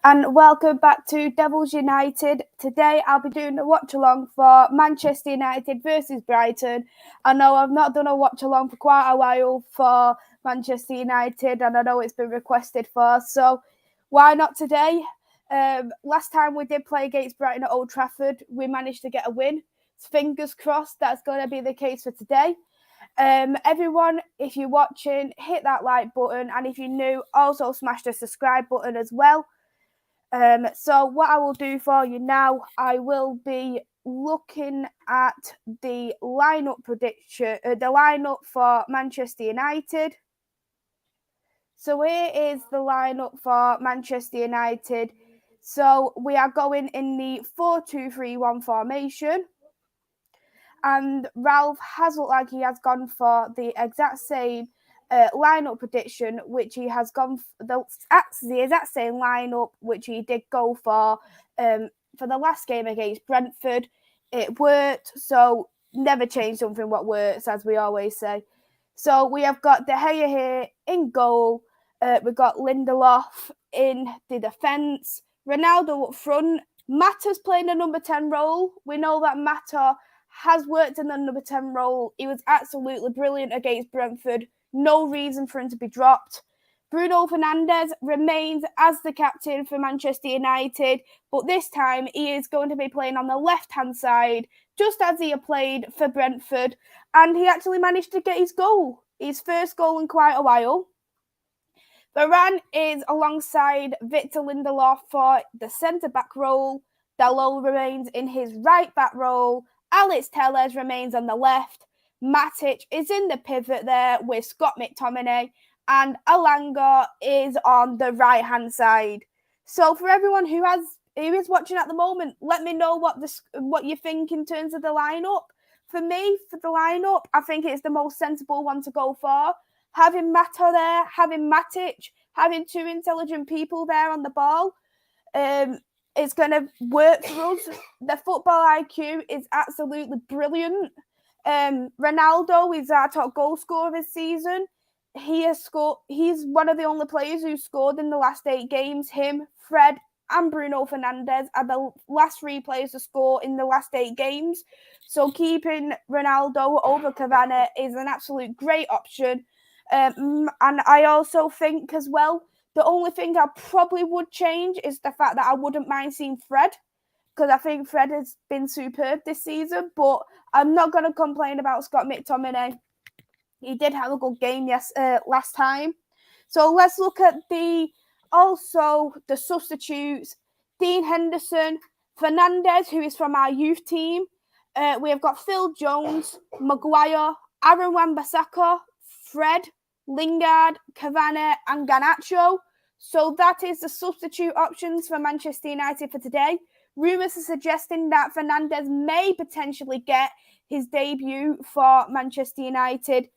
And welcome back to Devils United. Today I'll be doing a watch-along for Manchester United versus Brighton. I know I've not done a watch-along for quite a while for Manchester United, and I know it's been requested for, so why not today? Last time we did play against Brighton at Old Trafford, we managed to get a win. Fingers crossed that's going to be the case for today. Everyone, if you're watching, hit that like button, and if you're new, also smash the subscribe button as well. So what I will do for you now, I will be looking at the lineup prediction, the lineup for Manchester United. So here is the lineup for Manchester United. So we are going in the 4-2-3-1 formation. And Ralph has looked like he has gone for the exact same lineup prediction, which he has gone for the exact same lineup which he did go for the last game against Brentford. It worked, so never change something what works, as we always say. So we have got De Gea here in goal. We've got Lindelof in the defence. Ronaldo up front. Mata's playing a number 10 role. We know that Mata has worked in the number 10 role. He was absolutely brilliant against Brentford. No reason for him to be dropped. Bruno Fernandes remains as the captain for Manchester United, but this time he is going to be playing on the left-hand side, just as he had played for Brentford, and he actually managed to get his goal, his first goal in quite a while. Varane is alongside Victor Lindelof for the centre-back role. Dalot remains in his right-back role. Alex Telles remains on the left. Matic is in the pivot there with Scott McTominay, and Alanga is on the right-hand side. So for everyone who is watching at the moment, let me know what you think in terms of the lineup. For me, for the lineup, I think it's the most sensible one to go for. Having Mata there, having Matic, having two intelligent people there on the ball, it's going to work for us. The football IQ is absolutely brilliant. Ronaldo is our top goal scorer this season. He has scored. He's one of the only players who scored in the last 8 games. Him, Fred, and Bruno Fernandes are the last 3 players to score in the last 8 games. So keeping Ronaldo over Cavani is an absolute great option. And I also think as well, the only thing I probably would change is the fact that I wouldn't mind seeing Fred, because I think Fred has been superb this season, but I'm not going to complain about Scott McTominay. He did have a good game last time. So let's look at the substitutes. Dean Henderson, Fernandes, who is from our youth team. We have got Phil Jones, Maguire, Aaron Wan-Bissaka, Fred, Lingard, Cavani, and Garnacho. So that is the substitute options for Manchester United for today. Rumours are suggesting that Fernandes may potentially get his debut for Manchester United.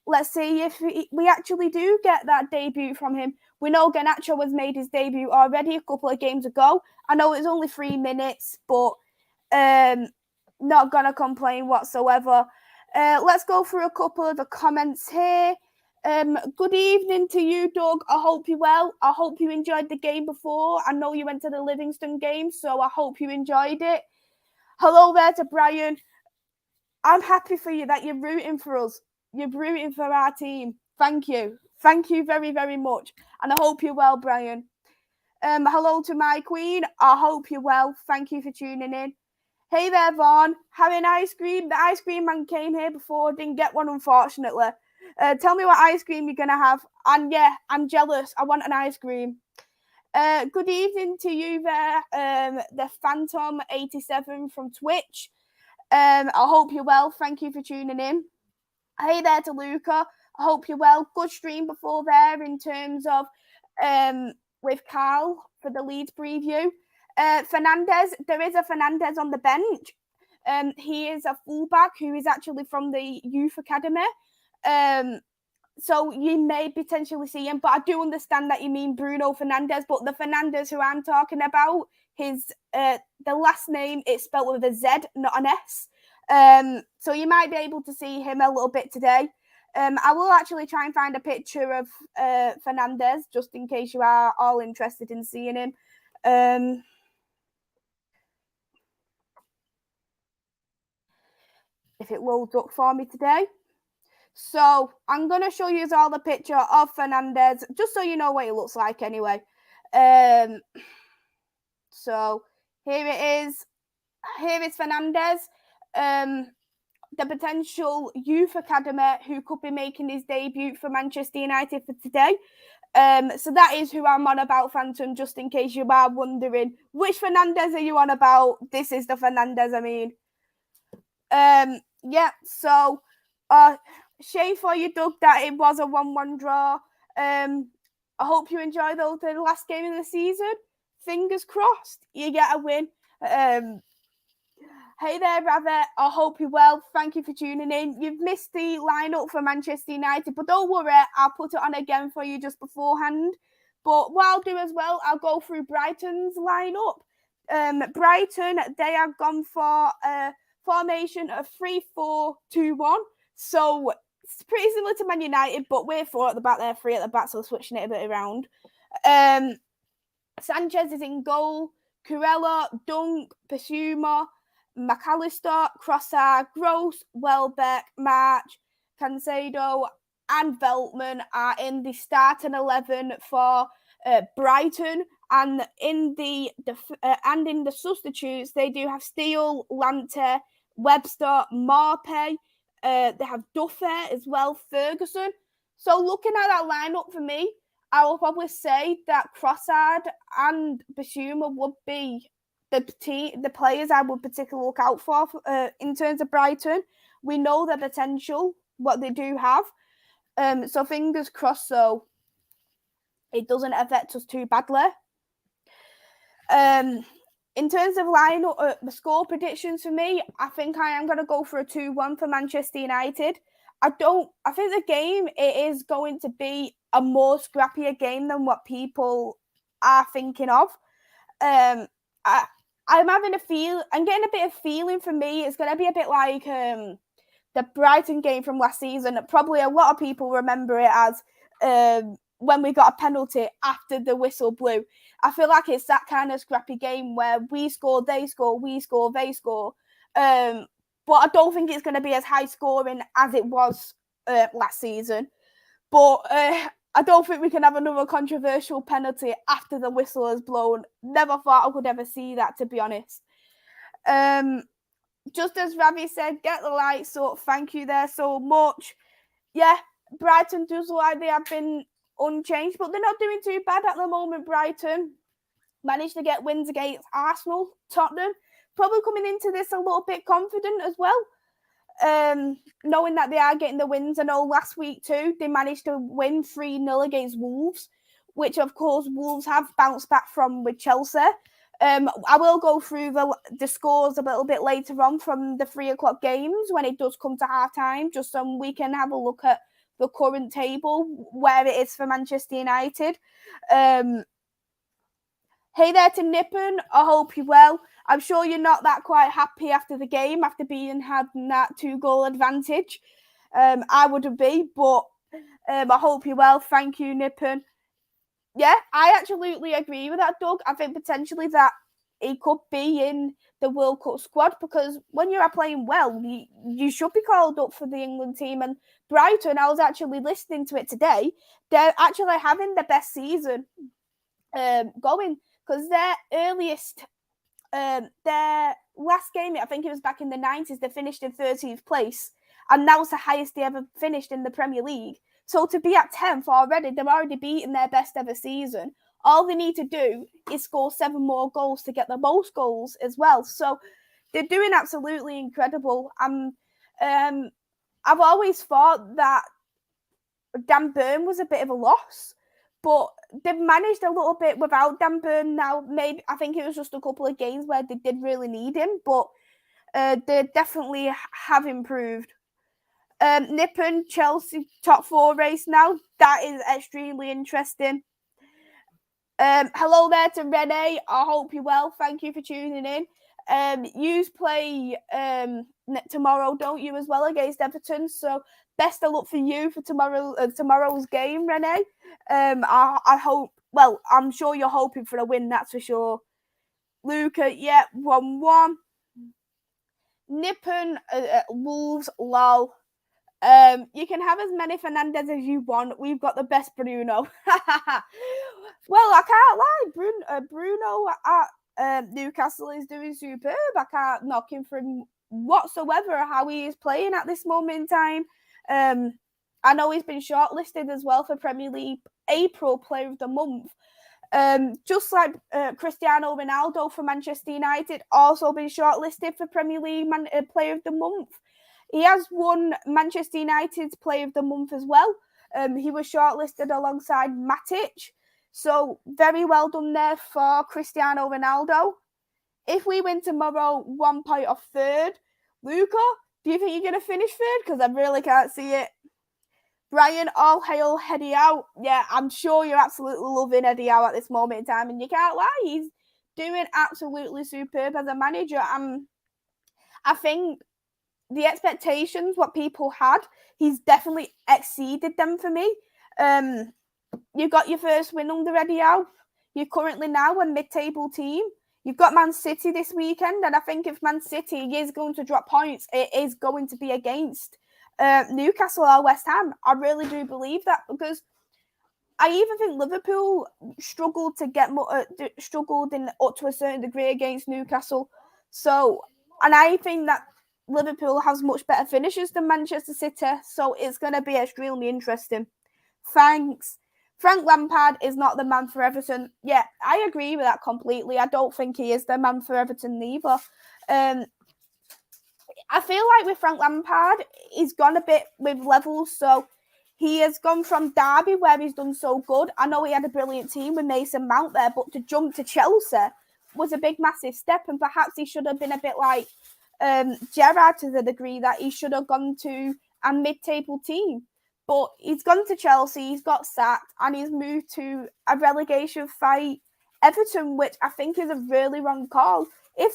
Let's see if we actually do get that debut from him. We know Garnacho has made his debut already a couple of games ago. I know it's only 3 minutes, but not going to complain whatsoever. Let's go through a couple of the comments here. Good evening to you, Doug. I hope you're well. I hope you enjoyed the game before. I know you went to the Livingston game, so I hope you enjoyed it. Hello there to Brian. I'm happy for you that you're rooting for us. You're rooting for our team. Thank you. Thank you very, very much. And I hope you're well, Brian. Hello to my queen. I hope you're well. Thank you for tuning in. Hey there, Vaughn. Having ice cream? The ice cream man came here before. Didn't get one, unfortunately. Tell me what ice cream you're going to have. And yeah, I'm jealous. I want an ice cream. Good evening to you there, the Phantom87 from Twitch. I hope you're well. Thank you for tuning in. Hey there to Luca. I hope you're well. Good stream before there in terms of with Carl for the Leeds preview. Fernandes, there is a Fernandes on the bench. He is a fullback who is actually from the youth academy. So you may potentially see him, but I do understand that you mean Bruno Fernandes, but the Fernandes who I'm talking about, his the last name is spelled with a Z, not an S. So you might be able to see him a little bit today. I will actually try and find a picture of Fernandes, just in case you are all interested in seeing him. If it loads up for me today. So I'm going to show you all the picture of Fernandez, just so you know what he looks like anyway. So here it is. Here is Fernandez, the potential youth academy who could be making his debut for Manchester United for today. So that is who I'm on about, Phantom, just in case you are wondering, which Fernandez are you on about? This is the Fernandez I mean. Yeah, so shame for you, Doug, that it was a 1-1 draw. I hope you enjoy the last game of the season. Fingers crossed you get a win. Hey there, Rabbit. I hope you're well. Thank you for tuning in. You've missed the lineup for Manchester United, but don't worry, I'll put it on again for you just beforehand. But what I'll do as well, I'll go through Brighton's lineup. Brighton, they have gone for a formation of 3-4-2-1. So it's pretty similar to Man United, but we're 4 at the back, they're 3 at the back, so switching it a bit around. Sanchez is in goal. Curella, Dunk, Basuma, McAllister, Trossard, Gross, Welbeck, March, Cancedo, and Veltman are in the starting 11 for Brighton, and in the substitutes they do have Steele, Lante, Webster, Marpe. They have Duffy as well, Ferguson. So looking at that lineup for me, I will probably say that Trossard and Basuma would be the players I would particularly look out for in terms of Brighton. We know the potential, what they do have. So fingers crossed, so it doesn't affect us too badly. In terms of lineup, the score predictions for me, I think I am going to go for a 2-1 for Manchester United. I think the game, it is going to be a more scrappier game than what people are thinking of. I'm having I'm getting a bit of feeling for me. It's going to be a bit like the Brighton game from last season. Probably a lot of people remember it as when we got a penalty after the whistle blew. I feel like it's that kind of scrappy game where we score, they score, we score, they score. But I don't think it's going to be as high scoring as it was last season. But I don't think we can have another controversial penalty after the whistle has blown. Never thought I could ever see that, to be honest. Just as Ravi said, get the lights up. Thank you there so much. Yeah, Brighton does look like they have been unchanged, but they're not doing too bad at the moment, Brighton. Managed to get wins against Arsenal, Tottenham. Probably coming into this a little bit confident as well. Knowing that they are getting the wins. I know last week too, they managed to win 3-0 against Wolves, which of course Wolves have bounced back from with Chelsea. I will go through the scores a little bit later on from the 3 o'clock games when it does come to half time, just so we can have a look at the current table, where it is for Manchester United. Hey there to Nippon, I hope you're well. I'm sure you're not that quite happy after the game, after having that 2-goal advantage. I wouldn't be, but I hope you're well. Thank you, Nippon. Yeah, I absolutely agree with that, Doug. I think potentially that he could be in the World Cup squad, because when you are playing well, you should be called up for the England team. And Brighton, I was actually listening to it today, they're actually having the best season going, because their earliest, their last game, I think it was back in the 90s, they finished in 13th place, and that was the highest they ever finished in the Premier League. So to be at 10th already, they've already beaten their best ever season. All they need to do is score 7 more goals to get the most goals as well. So they're doing absolutely incredible. I've always thought that Dan Burn was a bit of a loss, but they've managed a little bit without Dan Burn now. Maybe I think it was just a couple of games where they did really need him, but they definitely have improved. Nippon, Chelsea top 4 race now. That is extremely interesting. Hello there to Rene. I hope you're well. Thank you for tuning in. You play tomorrow, don't you, as well, against Everton? So best of luck for you for tomorrow's game, Rene. I hope well, I'm sure you're hoping for a win, that's for sure. Luca, yeah, 1-1. Nippon, Wolves, lol. You can have as many Fernandes as you want. We've got the best Bruno. Well, I can't lie. Bruno at Newcastle is doing superb. I can't knock him for him whatsoever how he is playing at this moment in time. I know he's been shortlisted as well for Premier League April Player of the Month. Just like Cristiano Ronaldo for Manchester United, also been shortlisted for Premier League Player of the Month. He has won Manchester United's Player of the Month as well. He was shortlisted alongside Matic. So very well done there for Cristiano Ronaldo. If we win tomorrow, 1 point off third. Luca, do you think you're going to finish third? Because I really can't see it. Brian, all hail Eddie Howe. Yeah, I'm sure you're absolutely loving Eddie Howe at this moment in time. And you can't lie, he's doing absolutely superb as a manager. I think the expectations, what people had, he's definitely exceeded them for me. You got your first win under Eddie Howe. You're currently now a mid-table team. You've got Man City this weekend, and I think if Man City is going to drop points, it is going to be against Newcastle or West Ham. I really do believe that, because I even think Liverpool struggled in up to a certain degree against Newcastle. So, and I think that Liverpool has much better finishes than Manchester City, so it's going to be extremely interesting. Thanks. Frank Lampard is not the man for Everton. Yeah, I agree with that completely. I don't think he is the man for Everton either. I feel like with Frank Lampard, he's gone a bit with levels. So he has gone from Derby, where he's done so good. I know he had a brilliant team with Mason Mount there, but to jump to Chelsea was a big, massive step. And perhaps he should have been a bit like Gerrard, to the degree that he should have gone to a mid-table team. But he's gone to Chelsea, he's got sacked, and he's moved to a relegation fight, Everton, which I think is a really wrong call. If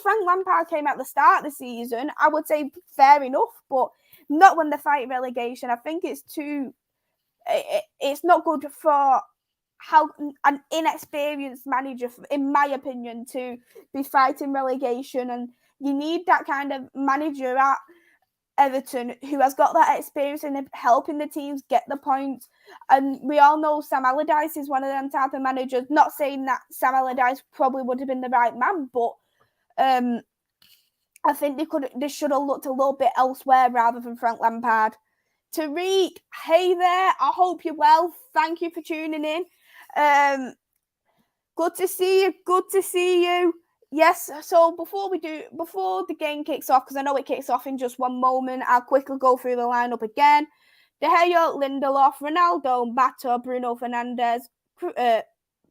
Frank Lampard came at the start of the season, I would say fair enough, but not when they fight relegation. I think it's not good for how an inexperienced manager, in my opinion, to be fighting relegation. And you need that kind of manager at Everton who has got that experience in helping the teams get the points. And we all know Sam Allardyce is one of them type of managers. Not saying that Sam Allardyce probably would have been the right man, but I think they should have looked a little bit elsewhere rather than Frank Lampard. Tariq, hey there, I hope you're well. Thank you for tuning in. Good to see you. Yes, so before the game kicks off, because I know it kicks off in just one moment, I'll quickly go through the lineup again. De Gea, Lindelof, Ronaldo, Mata, Bruno Fernandes,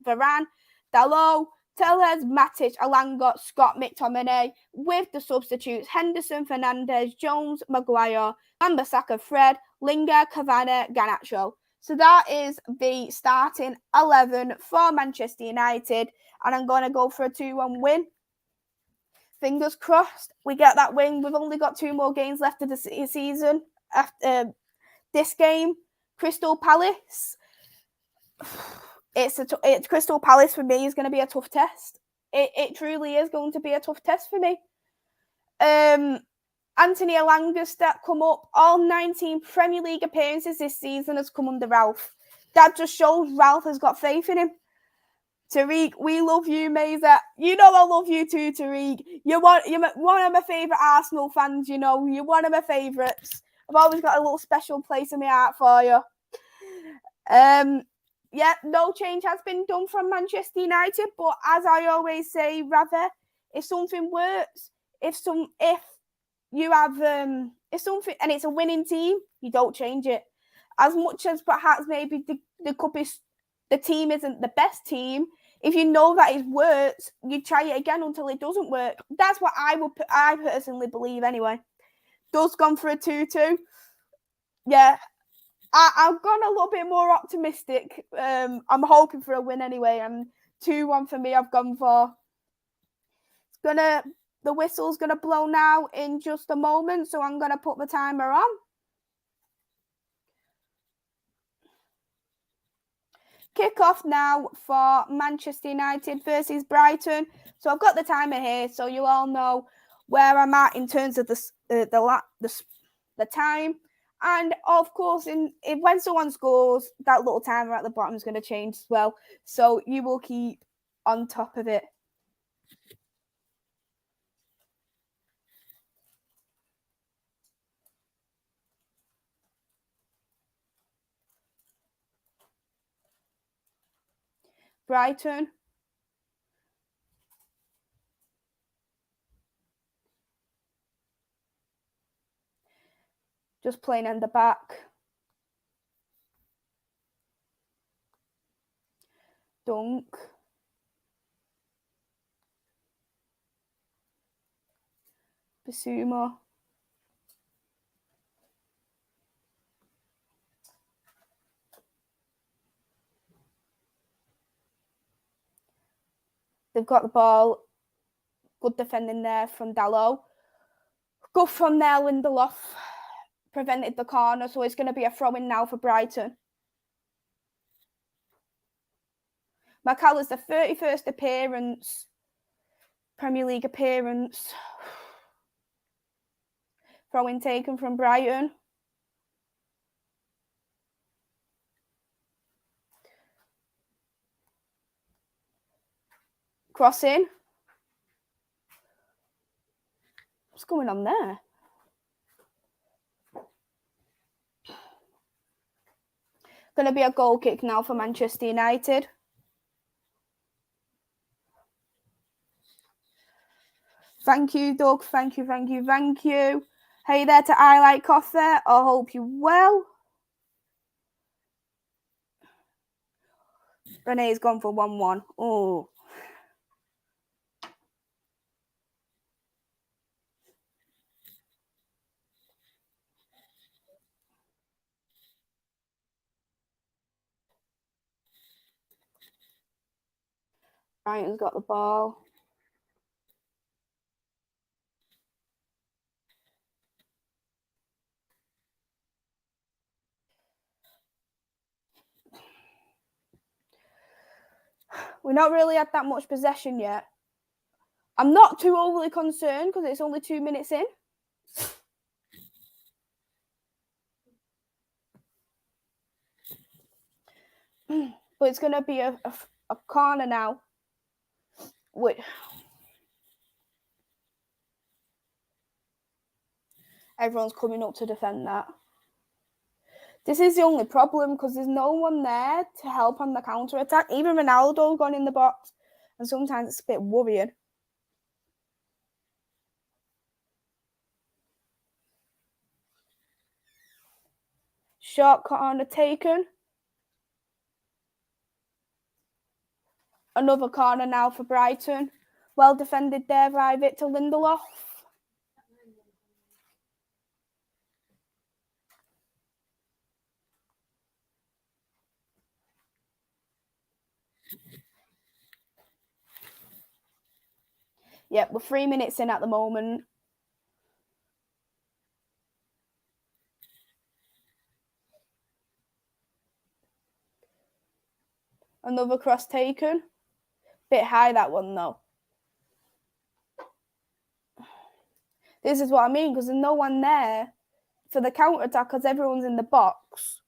Varane, Dalot, Tellez, Matic, Alanga, Scott, McTominay, with the substitutes Henderson, Fernandes, Jones, Maguire, Wan-Bissaka, Fred, Lingard, Cavani, Garnacho. So that is the starting 11 for Manchester United, and I'm going to go for a 2-1 win. Fingers crossed we get that win. We've only got 2 more games left of the season. After this game, Crystal Palace. It's Crystal Palace for me is going to be a tough test. It truly is going to be a tough test for me. Anthony Elanga's stat come up. All 19 Premier League appearances this season has come under Ralph. That just shows Ralph has got faith in him. Tariq, we love you, Maisy. You know I love you too, Tariq. You're one of my favourite Arsenal fans, you know. You're one of my favourites. I've always got a little special place in my heart for you. Yeah, no change has been done from Manchester United, but as I always say, rather, if something works, if something and it's a winning team, you don't change it. As much as perhaps maybe the team isn't the best team, if you know that it works, you try it again until it doesn't work. That's what I personally believe anyway. Does gone for a 2-2. Yeah. I've gone a little bit more optimistic. I'm hoping for a win anyway. And 2-1 for me, I've gone for. The whistle's gonna blow now in just a moment, so I'm gonna put the timer on. Kick off now for Manchester United versus Brighton. So I've got the timer here, so you all know where I'm at in terms of the time. And of course, when someone scores, that little timer at the bottom is going to change as well. So you will keep on top of it. Brighton. Just playing in the back. Dunk. Basuma. They've got the ball. Good defending there from Dalot. Good from there, Lindelof. Prevented the corner, so it's going to be a throw-in now for Brighton. McAllister's 31st appearance. Premier League appearance. Throw-in taken from Brighton. Crossing. What's going on there? Going to be a goal kick now for Manchester United. Thank you, Doug. Thank you. Hey there to I Like Coffee. I hope you're well. Renee's gone for 1-1. Oh. Brighton's got the ball. We're not really had that much possession yet. I'm not too overly concerned because it's only 2 minutes in. But it's going to be a corner now. Wait. Everyone's coming up to defend that. This is the only problem because there's no one there to help on the counter-attack. Even Ronaldo gone in the box. And sometimes it's a bit worrying. Short corner taken. Another corner now for Brighton. Well defended there by Victor Lindelof. Yep, we're 3 minutes in at the moment. Another cross taken. Bit high, that one, though. This is what I mean, because there's no one there for the counter-attack because everyone's in the box.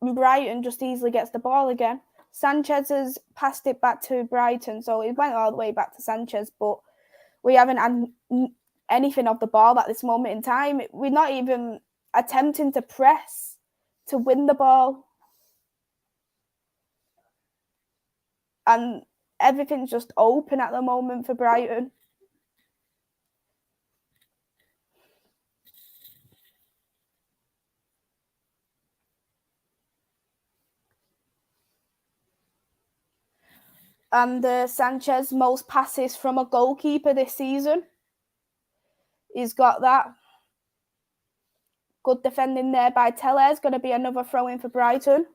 And Brighton just easily gets the ball again. Sanchez has passed it back to Brighton, so it went all the way back to Sanchez, but we haven't had anything of the ball at this moment in time. We're not even attempting to press to win the ball. And everything's just open at the moment for Brighton. And Sanchez, most passes from a goalkeeper this season. He's got that. Good defending there by Tellez. Going to be another throw-in for Brighton.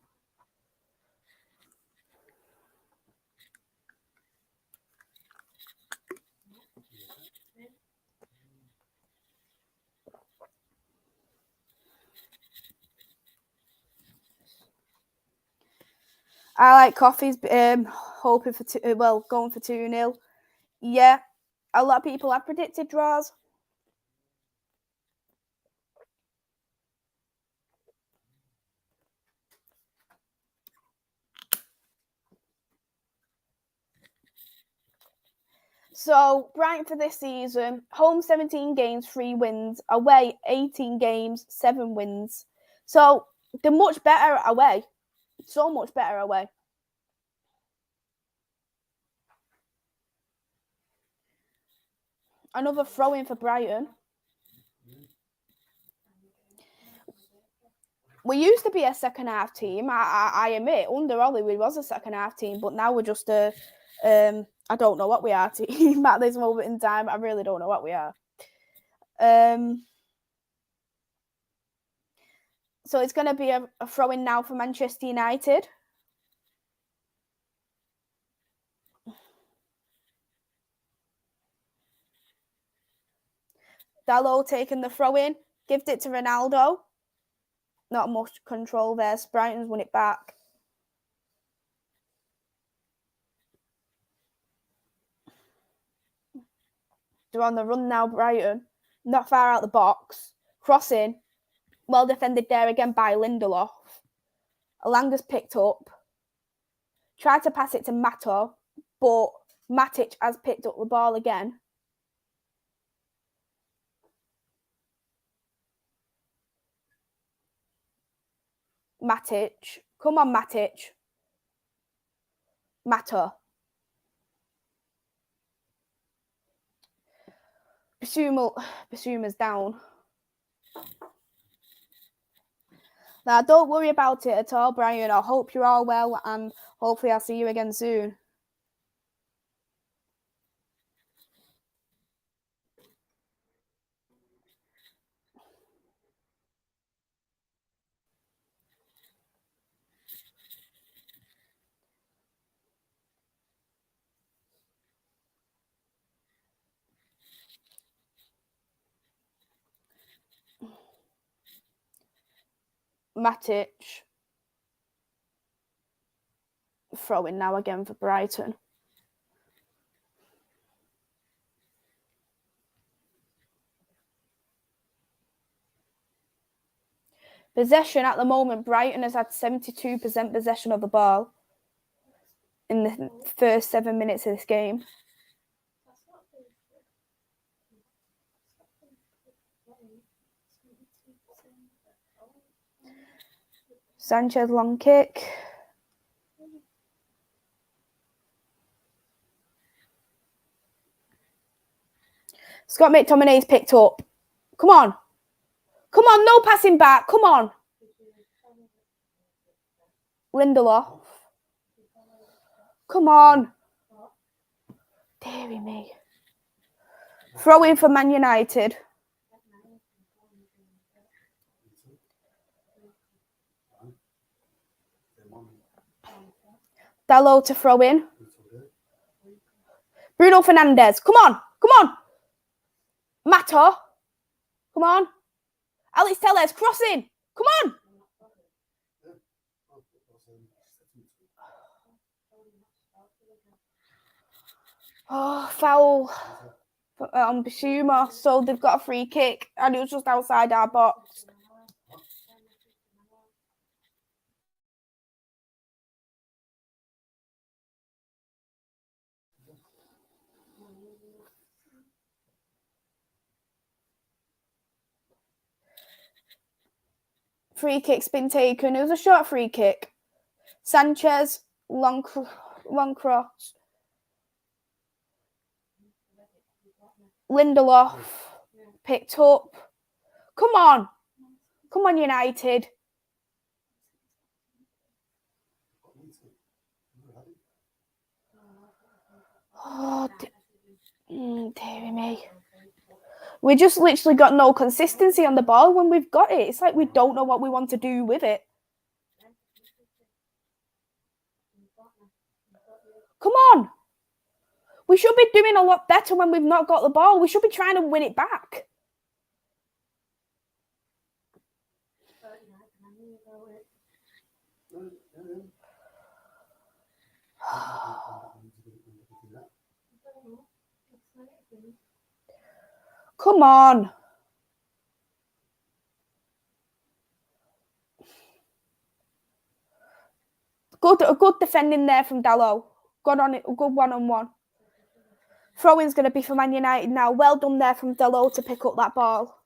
I like coffees. Hoping for going for 2-0. Yeah, a lot of people have predicted draws. So Brighton for this season, home 17 games, 3 wins, away 18 games, 7 wins. So they're much better away. So much better away. Another throw-in for Brighton. We used to be a second half team. I admit, under Ollie, we was a second half team, but now we're just a I don't know what we are team at this moment in time. I really don't know what we are. So it's going to be a throw-in now for Manchester United. Dalot taking the throw-in, gives it to Ronaldo. Not much control there. Brighton's won it back. They're on the run now, Brighton. Not far out the box. Crossing. Well defended there again by Lindelof. Alanga's picked up. Tried to pass it to Mato, but Matic has picked up the ball again. Matic. Come on, Matic. Mato. Basuma's down. Now, don't worry about it at all, Brian. I hope you're all well, and hopefully I'll see you again soon. Matic throwing now again for Brighton. Possession at the moment, Brighton has had 72% possession of the ball in the first 7 minutes of this game. Sanchez long kick. Scott McTominay's picked up. Come on. Come on, no passing back. Come on. Lindelof. Come on. Deary me. Throw in for Man United. Dalot to throw in. Bruno Fernandes. Come on. Come on. Mato. Come on. Alex Telles crossing. Come on. Oh, foul on Bissouma. So they've got a free kick and it was just outside our box. Free kick's been taken. It was a short free kick. Sanchez, long cross. Lindelof, picked up. Come on. Come on, United. Oh, dearie me. We just literally got no consistency on the ball when we've got it. It's like we don't know what we want to do with it. Come on. We should be doing a lot better when we've not got the ball. We should be trying to win it back. Come on. Good defending there from Dalot. Good on it. Good one-on-one. Throw-in's going to be for Man United now. Well done there from Dalot to pick up that ball.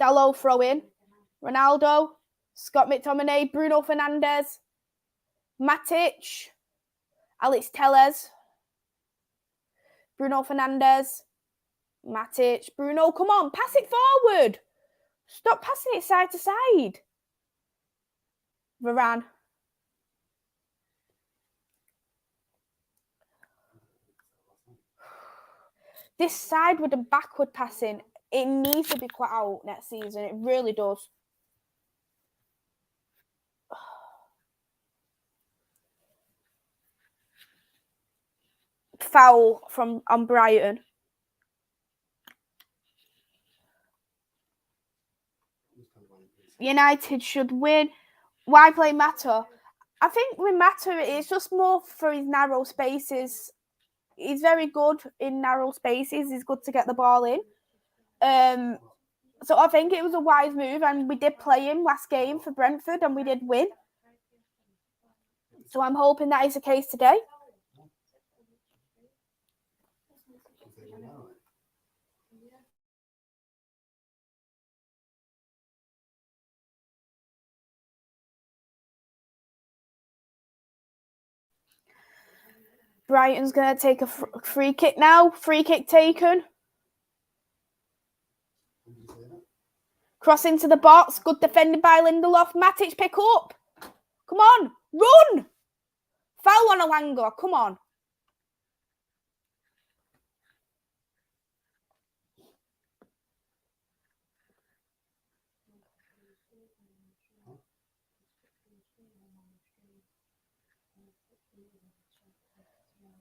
Dalot throw-in. Ronaldo. Scott McTominay. Bruno Fernandes. Matic. Alex Telles. Bruno Fernandes. Matic. Bruno, come on. Pass it forward. Stop passing it side to side. Varane. This sideward and backward passing, it needs to be cut out next season. It really does. Foul on Brighton. United should win. Why play Mata? I think with Mata, it's just more for his narrow spaces. He's very good in narrow spaces. He's good to get the ball in. So I think it was a wise move, and we did play him last game for Brentford, and we did win. So I'm hoping that is the case today. Brighton's going to take a free kick now. Free kick taken. Cross into the box. Good defended by Lindelof. Matic pick up. Come on. Run. Foul on Alanga. Come on.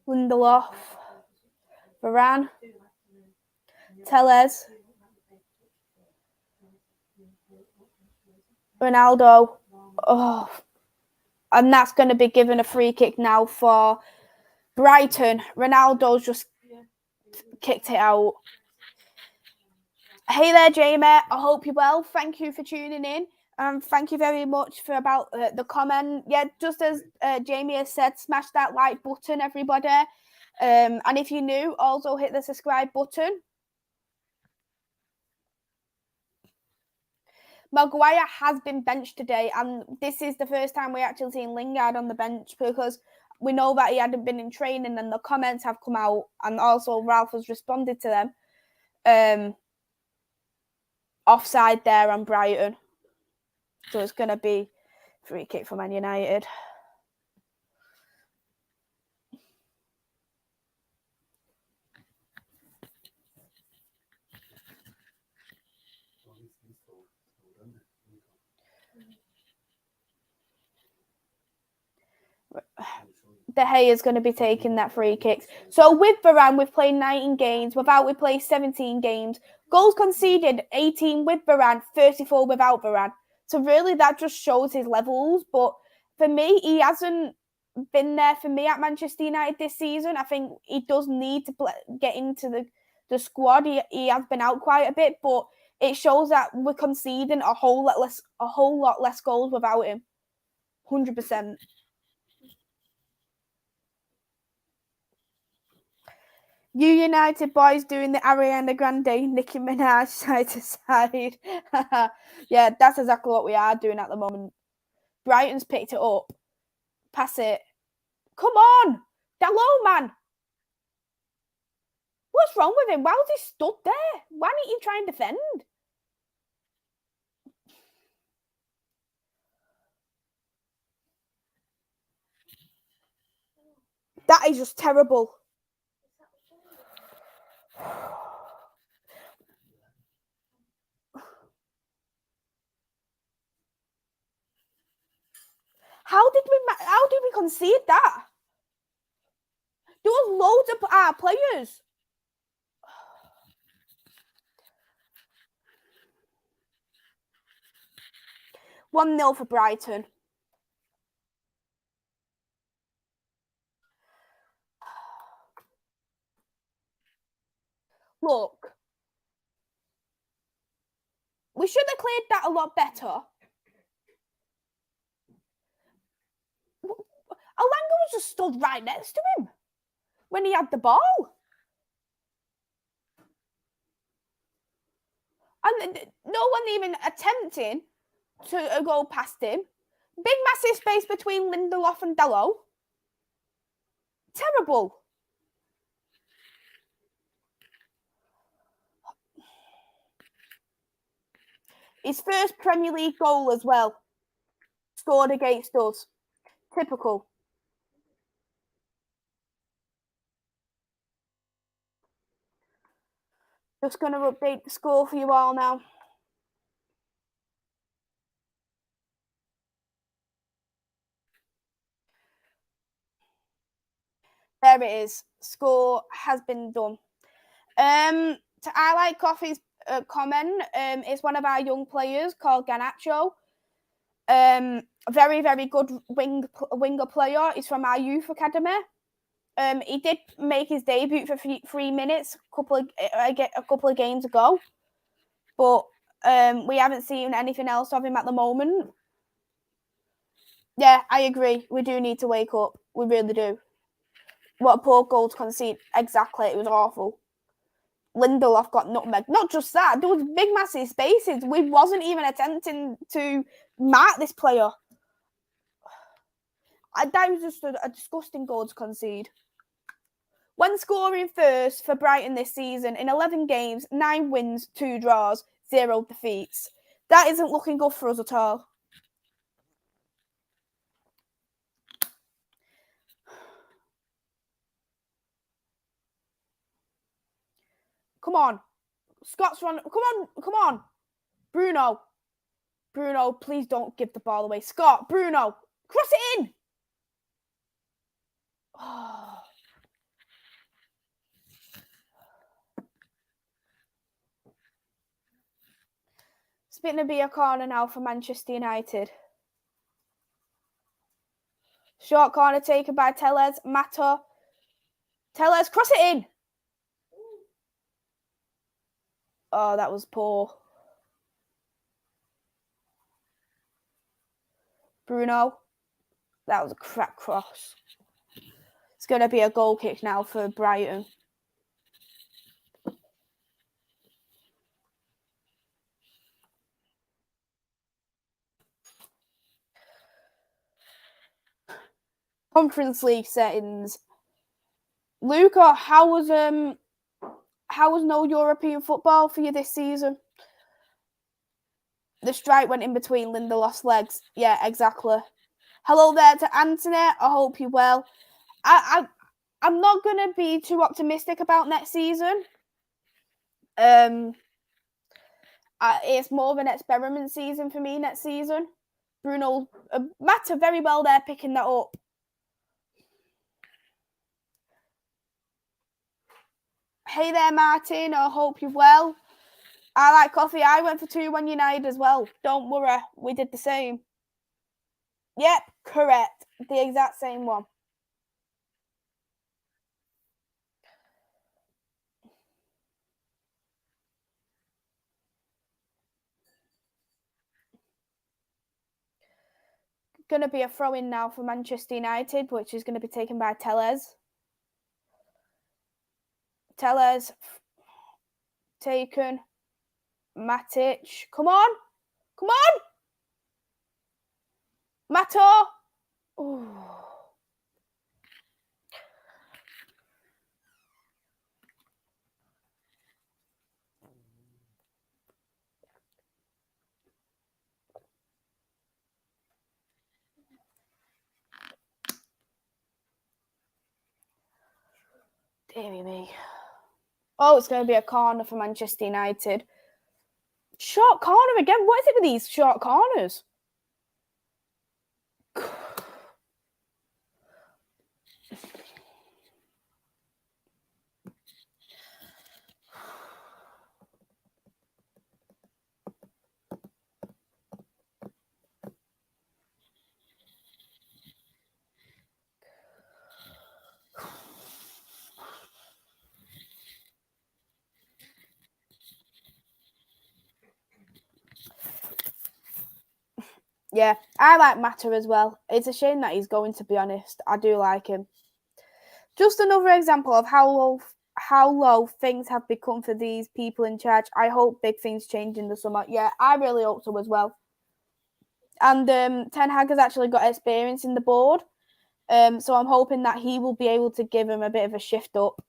Lindelof. Varane. Telles. Ronaldo. Oh. And that's going to be given a free kick now for Brighton. Ronaldo's just kicked it out. Hey there, Jamie. I hope you're well. Thank you for tuning in. Thank you very much for about the comment. Yeah, just as Jamie has said, smash that like button, everybody. And if you're new, also hit the subscribe button. Maguire has been benched today, and this is the first time we actually seen Lingard on the bench, because we know that he hadn't been in training, and the comments have come out, and also Ralph has responded to them. Offside there on Brighton. So it's going to be free kick for Man United. De Gea is going to be taking that free kick. So with Varane, we've played 19 games. Without, we played 17 games. Goals conceded, 18 with Varane, 34 without Varane. So really, that just shows his levels. But for me, he hasn't been there for me at Manchester United this season. I think he does need to get into the squad. He has been out quite a bit, but it shows that we're conceding a whole lot less goals without him. 100%. You United boys doing the Ariana Grande, Nicki Minaj side to side. Yeah, that's exactly what we are doing at the moment. Brighton's picked it up. Pass it. Come on! Dalot, man! What's wrong with him? Why was he stood there? Why didn't you try and defend? That is just terrible. How did we concede that? There was loads of our players. 1-0 for Brighton. Look, we should have cleared that a lot better. Alanga was just stood right next to him when he had the ball. And no one even attempting to go past him. Big, massive space between Lindelof and Dello. Terrible. His first Premier League goal as well. Scored against us. Typical. Just going to update the score for you all now. There it is. Score has been done. To highlight Coffee's comment, is one of our young players called Garnacho. Very, very good winger player. He's from our youth academy. He did make his debut for 3 minutes a couple of games ago, but we haven't seen anything else of him at the moment. Yeah, I agree. We do need to wake up. We really do. What a poor goal to concede. Exactly. It was awful. Lindelof got nutmegged. Not just that. There was big, massive spaces. We wasn't even attempting to mark this player. That was just a disgusting goal to concede. When scoring first for Brighton this season, in 11 games, 9 wins, 2 draws, 0 defeats. That isn't looking good for us at all. Come on. Scott's run. Come on. Bruno, please don't give the ball away. Scott, Bruno, cross it in. Oh. It's going to be a corner now for Manchester United. Short corner taken by Tellez. Mato. Tellez, cross it in. Oh, that was poor. Bruno. That was a crap cross. It's going to be a goal kick now for Brighton. Conference League settings. Luca, how was no European football for you this season? The strike went in between Lindelof's legs. Yeah, exactly. Hello there to Anthony. I hope you're well. I'm not going to be too optimistic about next season. It's more of an experiment season for me next season. Bruno, Mata very well there picking that up. Hey there, Martin. I hope you're well. I like coffee. I went for 2-1 United as well. Don't worry. We did the same. Yep, correct. The exact same one. Going to be a throw-in now for Manchester United, which is going to be taken by Tellez. Tellez taken. Matic. Come on. Come on. Mato. Ooh. Dear me. Oh, it's going to be a corner for Manchester United. Short corner again. What is it with these short corners? Yeah, I like Mata as well. It's a shame that he's going, to be honest. I do like him. Just another example of how low things have become for these people in charge. I hope big things change in the summer. Yeah, I really hope so as well. And Ten Hag has actually got experience in the board. So I'm hoping that he will be able to give him a bit of a shift up.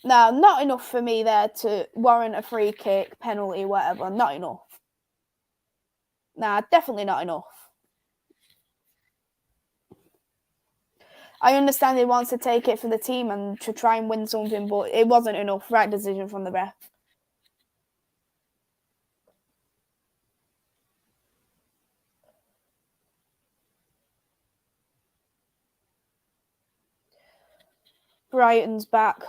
No, not enough for me there to warrant a free kick, penalty, whatever. Not enough. Nah, definitely not enough. I understand he wants to take it for the team and to try and win something, but it wasn't enough. Right decision from the ref. Brighton's back.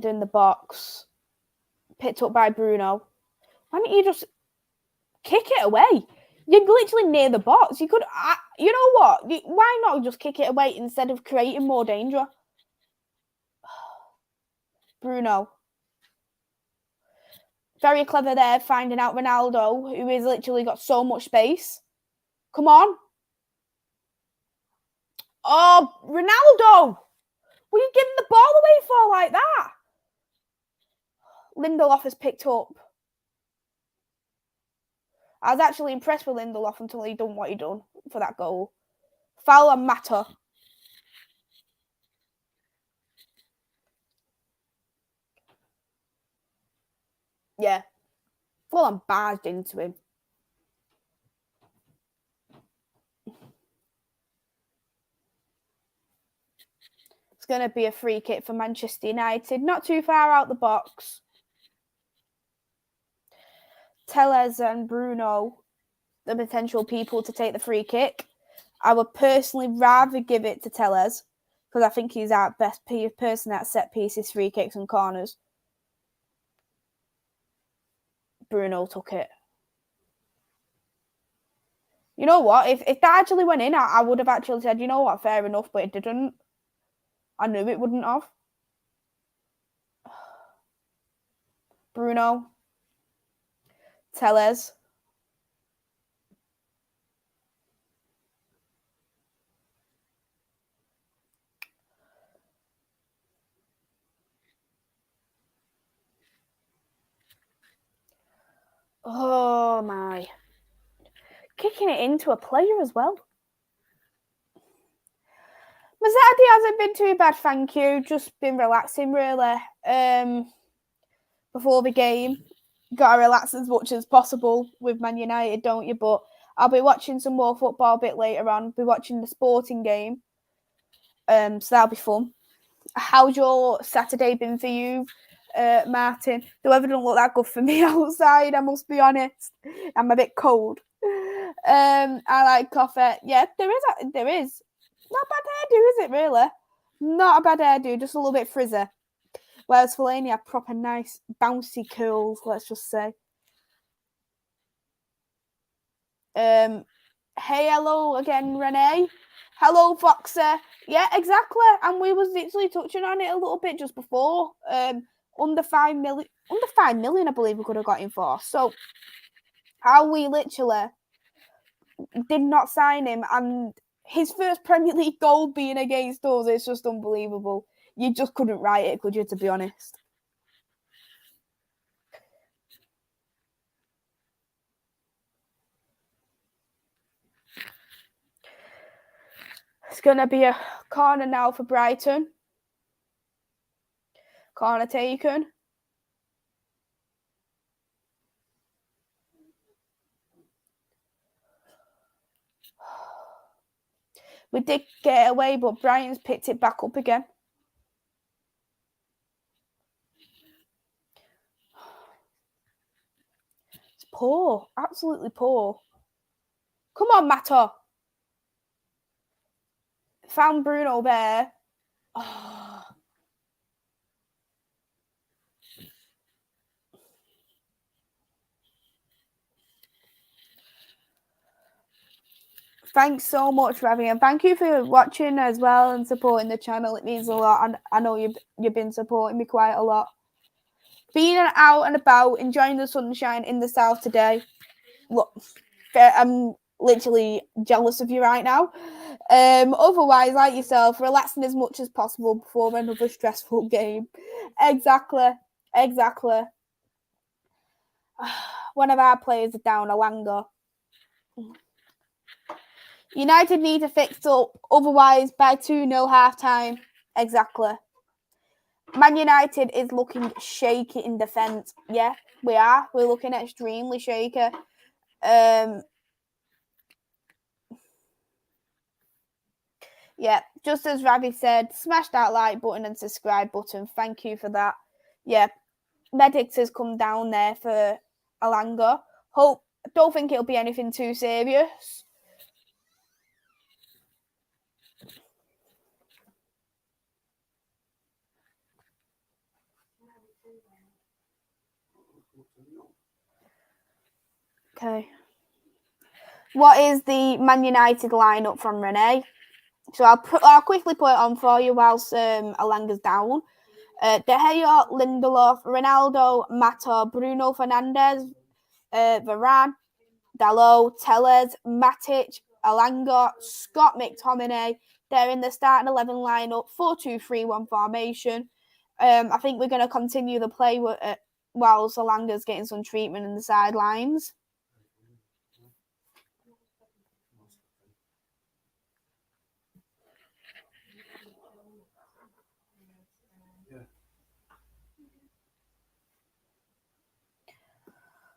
In the box. Picked up by Bruno. Why don't you just kick it away? You're literally near the box. You could, you know what? Why not just kick it away instead of creating more danger? Bruno. Very clever there, finding out Ronaldo, who has literally got so much space. Come on. Oh, Ronaldo! What are you giving the ball away for like that? Lindelof has picked up. I was actually impressed with Lindelof until he done what he done for that goal. Foul on Mata. Yeah. Full on barged into him. It's going to be a free kick for Manchester United. Not too far out the box. Tellez and Bruno, the potential people to take the free kick. I would personally rather give it to Tellez because I think he's our best person at set pieces, free kicks and corners. Bruno took it. You know what? If that actually went in, I would have actually said, you know what, fair enough, but it didn't. I knew it wouldn't have. Bruno. Tellez. Oh my. Kicking it into a player as well. Mazzardi hasn't been too bad, thank you. Just been relaxing, really. Before the game, got to relax as much as possible with Man United, don't you? But I'll be watching some more football a bit later on. Be watching the Sporting game. So that'll be fun. How's your Saturday been for you, Martin? The weather don't look that good for me outside, I must be honest. I'm a bit cold. I like coffee. Yeah, there is. Not a bad hairdo, is it, really? Not a bad hairdo, just a little bit frizzy. Whereas Fellaini had proper nice, bouncy curls, let's just say. Hey, hello again, Renee. Hello, Foxer. Yeah, exactly. And we was literally touching on it a little bit just before. Under 5 million, I believe we could have got him for. So, how we literally did not sign him, and his first Premier League goal being against us, it's just unbelievable. You just couldn't write it, could you, to be honest? It's going to be a corner now for Brighton. Corner taken. We did get away, but Brighton's picked it back up again. It's poor. Absolutely poor. Come on, Mato. Found Bruno there. Oh. Thanks so much, Ravi, and thank you for watching as well and supporting the channel. It means a lot, and I know you've been supporting me quite a lot. Being out and about, enjoying the sunshine in the south today. Look, I'm literally jealous of you right now. Otherwise, like yourself, relaxing as much as possible before another stressful game. Exactly. One of our players is down, Alanga. United need to fix up, otherwise by 2-0 half-time. Exactly. Man United is looking shaky in defence. Yeah, we are. We're looking extremely shaky. Yeah, just as Ravi said, smash that like button and subscribe button. Thank you for that. Yeah, Medics has come down there for Alanga. Don't think it'll be anything too serious. Okay. What is the Man United lineup from Renee? So I'll quickly put it on for you whilst Alanga's down. De Gea, Lindelof, Ronaldo, Mata, Bruno Fernandes, Varane, Dalot, Tellez, Matic, Alanga, Scott McTominay. They're in the starting 11 lineup, 4-2-3-1 formation. I think we're going to continue the play whilst Alanga's getting some treatment in the sidelines.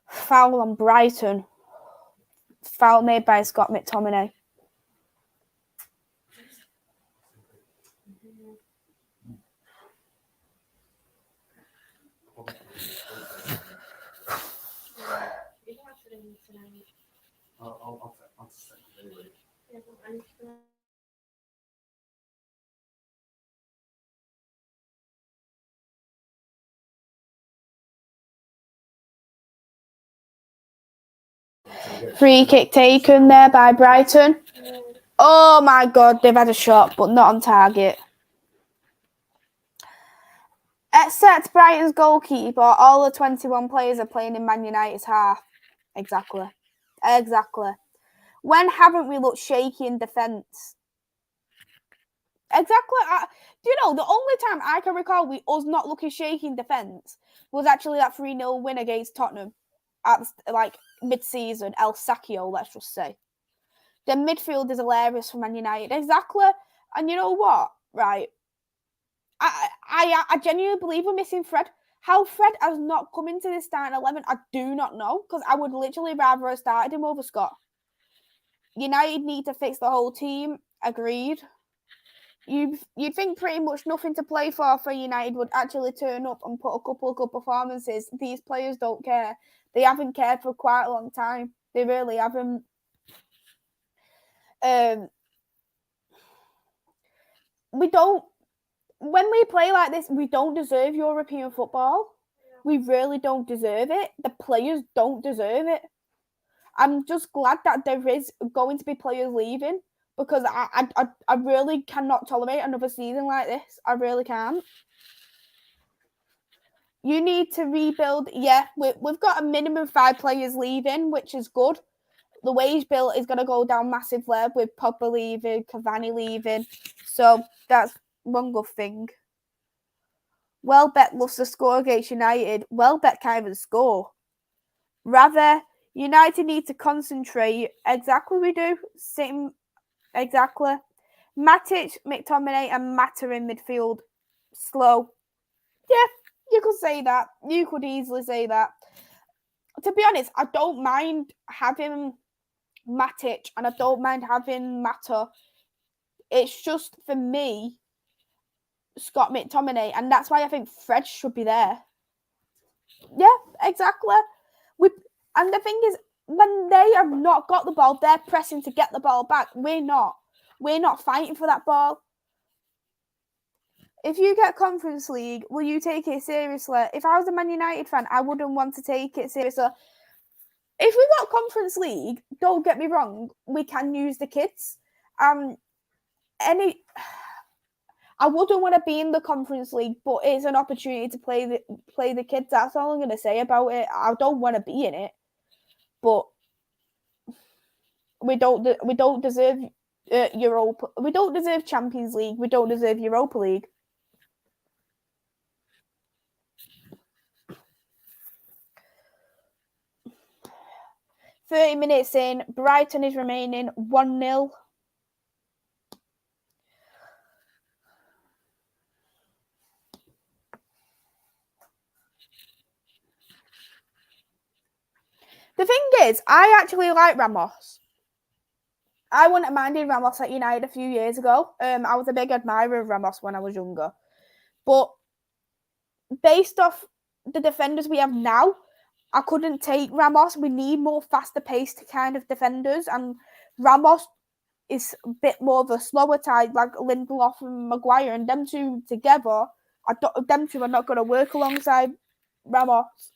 Foul on Brighton. Foul made by Scott McTominay. Free kick taken there by Brighton. Oh my God, they've had a shot, but not on target. Except Brighton's goalkeeper, all the 21 players are playing in Man United's half. Exactly. When haven't we looked shaky in defence? Exactly. Do you know, the only time I can recall us not looking shaky in defence was actually that 3-0 win against Tottenham at like mid-season, El Sacchio, let's just say. The midfield is hilarious for Man United. Exactly. And you know what? Right. I genuinely believe we're missing Fred. How Fred has not come into this starting 11, I do not know, because I would literally rather have started him over Scott. United need to fix the whole team. Agreed. You'd think pretty much nothing to play for United would actually turn up and put a couple of good performances. These players don't care. They haven't cared for quite a long time. They really haven't. We don't. When we play like this, we don't deserve European football. We really don't deserve it. The players don't deserve it. I'm just glad that there is going to be players leaving, because I really cannot tolerate another season like this. I really can't. You need to rebuild. Yeah, we've got a minimum 5 players leaving, which is good. The wage bill is going to go down massively with Pogba leaving, Cavani leaving. So that's one good thing. Welbeck loves to score against United. Welbeck can't even score. Rather, United need to concentrate. Exactly, we do. Same. Exactly. Matic, McTominay, and Mata in midfield. Slow. Yeah, you could say that. You could easily say that. To be honest, I don't mind having Matic and I don't mind having Mata. It's just, for me, Scott McTominay, and that's why I think Fred should be there. Yeah, exactly. And the thing is, when they have not got the ball, they're pressing to get the ball back. We're not. We're not fighting for that ball. If you get Conference League, will you take it seriously? If I was a Man United fan, I wouldn't want to take it seriously. If we got Conference League, don't get me wrong, we can use the kids. I wouldn't want to be in the Conference League, but it's an opportunity to play the kids. That's all I'm going to say about it. I don't want to be in it, but we don't deserve Europa. We don't deserve Champions League. We don't deserve Europa League. "30 minutes in, Brighton is remaining 1-0. The thing is, I actually like Ramos. I wouldn't have minded Ramos at United a few years ago. I was a big admirer of Ramos when I was younger. But based off the defenders we have now, I couldn't take Ramos. We need more faster paced kind of defenders, and Ramos is a bit more of a slower type, like Lindelof and Maguire, and them two together, them two are not going to work alongside Ramos.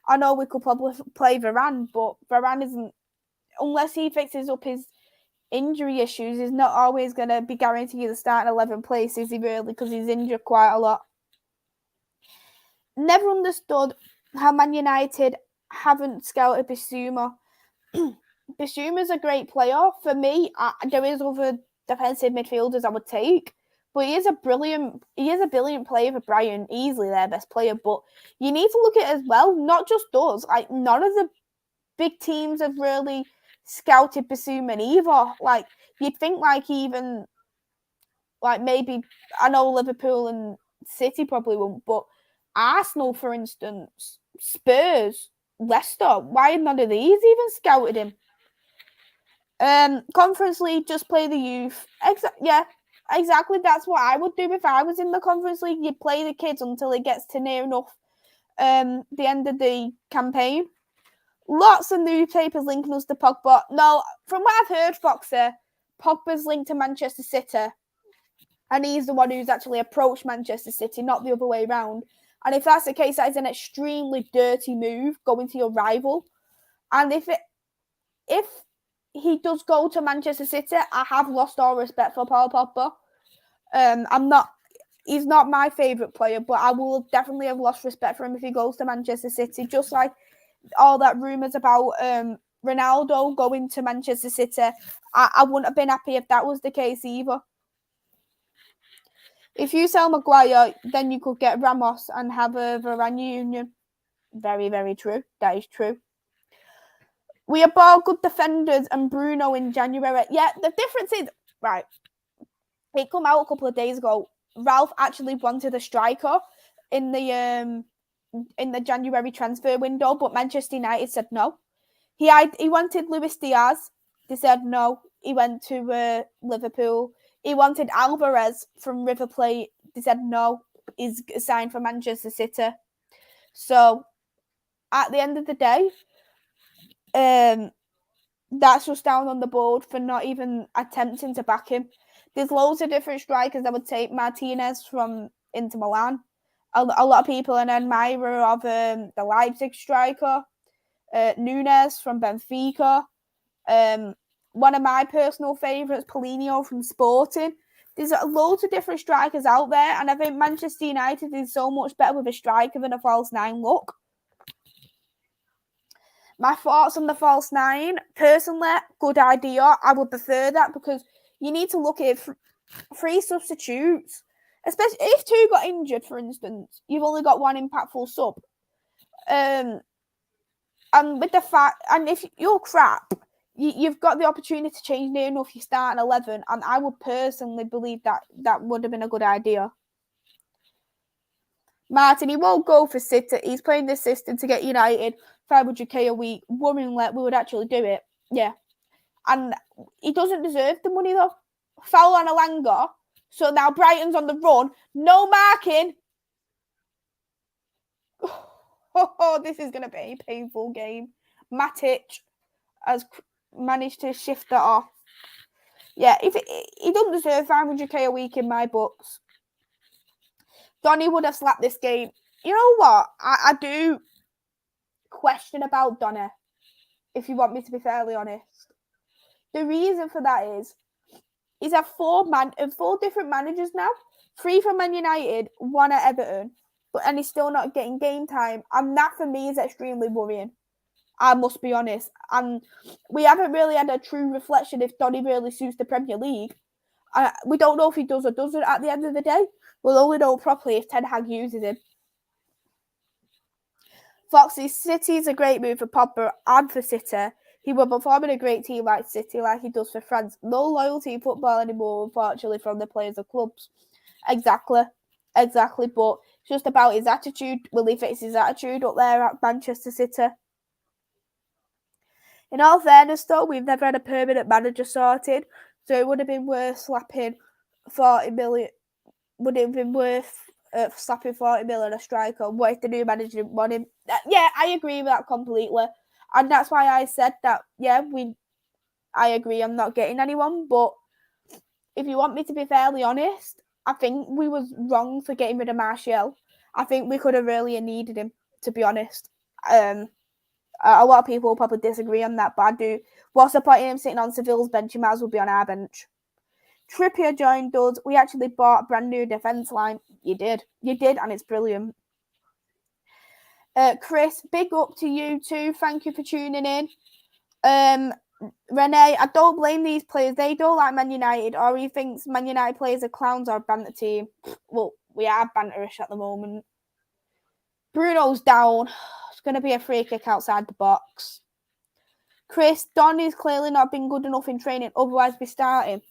I know we could probably play Varane, but Varane isn't, unless he fixes up his injury issues, is not always going to be guaranteed the starting 11 place, is he really? Because he's injured quite a lot. Never understood how Man United haven't scouted Bissouma. Bissouma's a great player. For me, there is other defensive midfielders I would take, but he is a brilliant player for Brighton, easily their best player. But you need to look at it as well, not just us. Like, none of the big teams have really scouted Bissouma either. Like, you'd think, like, even, like, maybe, I know Liverpool and City probably won't, but Arsenal, for instance, Spurs, Leicester, why had none of these even scouted him? Conference League, just play the youth. Exactly. That's what I would do if I was in the Conference League. You'd play the kids until it gets to near enough the end of the campaign. Lots of newspapers linking us to Pogba. No, from what I've heard, Foxer, Pogba's linked to Manchester City, and he's the one who's actually approached Manchester City, not the other way around. And if that's the case, that is an extremely dirty move, going to your rival. And if he does go to Manchester City, I have lost all respect for Paul Pogba. He's not my favourite player, but I will definitely have lost respect for him if he goes to Manchester City. Just like all that rumours about Ronaldo going to Manchester City, I wouldn't have been happy if that was the case either. If you sell Maguire, then you could get Ramos and have a Varane union. Very, very true. That is true. We have bought good defenders and Bruno in January. Yeah, the difference is, right, it came out a couple of days ago. Ralph actually wanted a striker in the January transfer window, but Manchester United said no. He wanted Luis Diaz. They said no. He went to Liverpool. He wanted Alvarez from River Plate. They said no. He's signed for Manchester City. So, at the end of the day, that's just down on the board for not even attempting to back him. There's loads of different strikers. I would take Martinez from Inter Milan. A lot of people are an admirer of the Leipzig striker. Nunes from Benfica. One of my personal favourites, Paulinho from Sporting. There's loads of different strikers out there, and I think Manchester United is so much better with a striker than a false nine look. My thoughts on the false nine, personally, good idea. I would prefer that because you need to look at 3 substitutes, especially if 2 got injured, for instance. You've only got 1 impactful sub. And with the fact, and if you're crap, you've got the opportunity to change near enough your starting 11, and I would personally believe that would have been a good idea. Martin, he won't go for City. He's playing the system to get United 500k a week. Worrying that we would actually do it. Yeah. And he doesn't deserve the money, though. Foul on Alanga. So now Brighton's on the run. No marking. Oh, this is going to be a painful game. Matic has managed to shift that off. Yeah, he doesn't deserve 500k a week in my books. Donny would have slapped this game. You know what? I do question about Donny. if you want me to be fairly honest. The reason for that is he's had four different managers now. 3 from Man United, 1 at Everton, and he's still not getting game time. And that for me is extremely worrying. I must be honest. And we haven't really had a true reflection if Donny really suits the Premier League. We don't know if he does or doesn't at the end of the day. We'll only know properly if Ten Hag uses him. Foxy, City is a great move for Pogba and for City. He will perform in a great team like City, like he does for France. No loyalty in football anymore, unfortunately, from the players or clubs. Exactly. But it's just about his attitude. Will he fix his attitude up there at Manchester City? In all fairness, though, we've never had a permanent manager sorted, so it would have been worth slapping 40 million. Would it have been worth slapping 40 million a striker? What if the new manager didn't want him? Yeah, I agree with that completely. And that's why I said that, I agree I'm not getting anyone. But if you want me to be fairly honest, I think we was wrong for getting rid of Martial. I think we could have really needed him, to be honest. A lot of people will probably disagree on that, but I do. What's the point of him sitting on Seville's bench? He might as well be on our bench. Trippier joined us. We actually bought a brand new defence line. You did, and it's brilliant. Chris, big up to you too. Thank you for tuning in. Renee, I don't blame these players. They don't like Man United, or he thinks Man United players are clowns or a banter team. Well, we are banterish at the moment. Bruno's down. It's going to be a free kick outside the box. Chris, Donny's clearly not been good enough in training, otherwise be starting.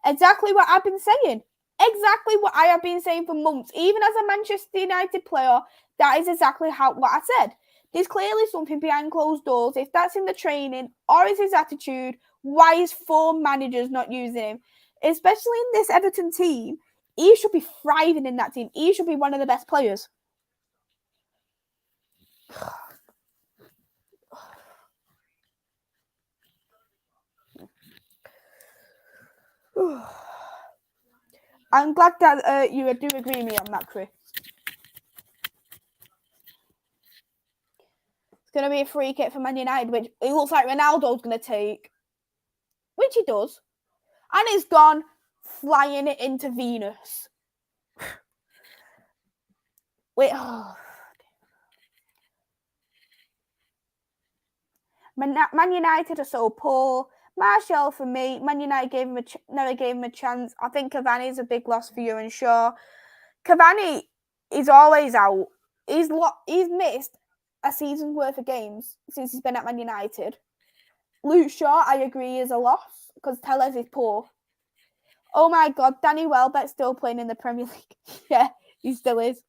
Exactly what I've been saying. Exactly what I have been saying for months. Even as a Manchester United player, that is exactly what I said. There's clearly something behind closed doors. If that's in the training or is his attitude, why is 4 managers not using him? Especially in this Everton team, he should be thriving in that team. He should be one of the best players. I'm glad that you do agree with me on that, Chris. It's going to be a free kick for Man United, which it looks like Ronaldo's going to take. Which he does. And he's gone flying it into Venus. Wait. Man United are so poor. Martial for me. Man United never gave him a chance. I think Cavani is a big loss for you and Shaw. Cavani is always out. He's missed a season's worth of games since he's been at Man United. Luke Shaw, I agree, is a loss because Telles is poor. Oh my God, Danny Welbeck's still playing in the Premier League. Yeah, he still is.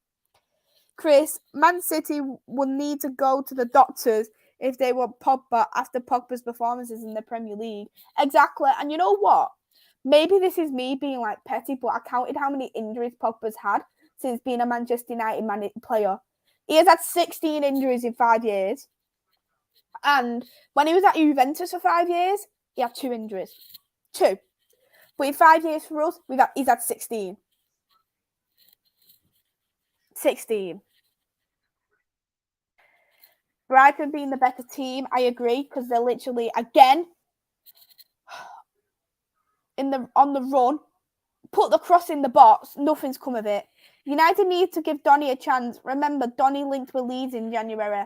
Chris, Man City will need to go to the doctors if they want Pogba after Pogba's performances in the Premier League. Exactly. And you know what? Maybe this is me being like petty, but I counted how many injuries Pogba's had since being a Manchester United player. He has had 16 injuries in 5 years. And when he was at Juventus for 5 years, he had 2 injuries. 2. But in 5 years for us, he's had 16. 16. Brighton being the better team, I agree, because they're literally, again, on the run, put the cross in the box, nothing's come of it. United need to give Donny a chance. Remember, Donny linked with Leeds in January.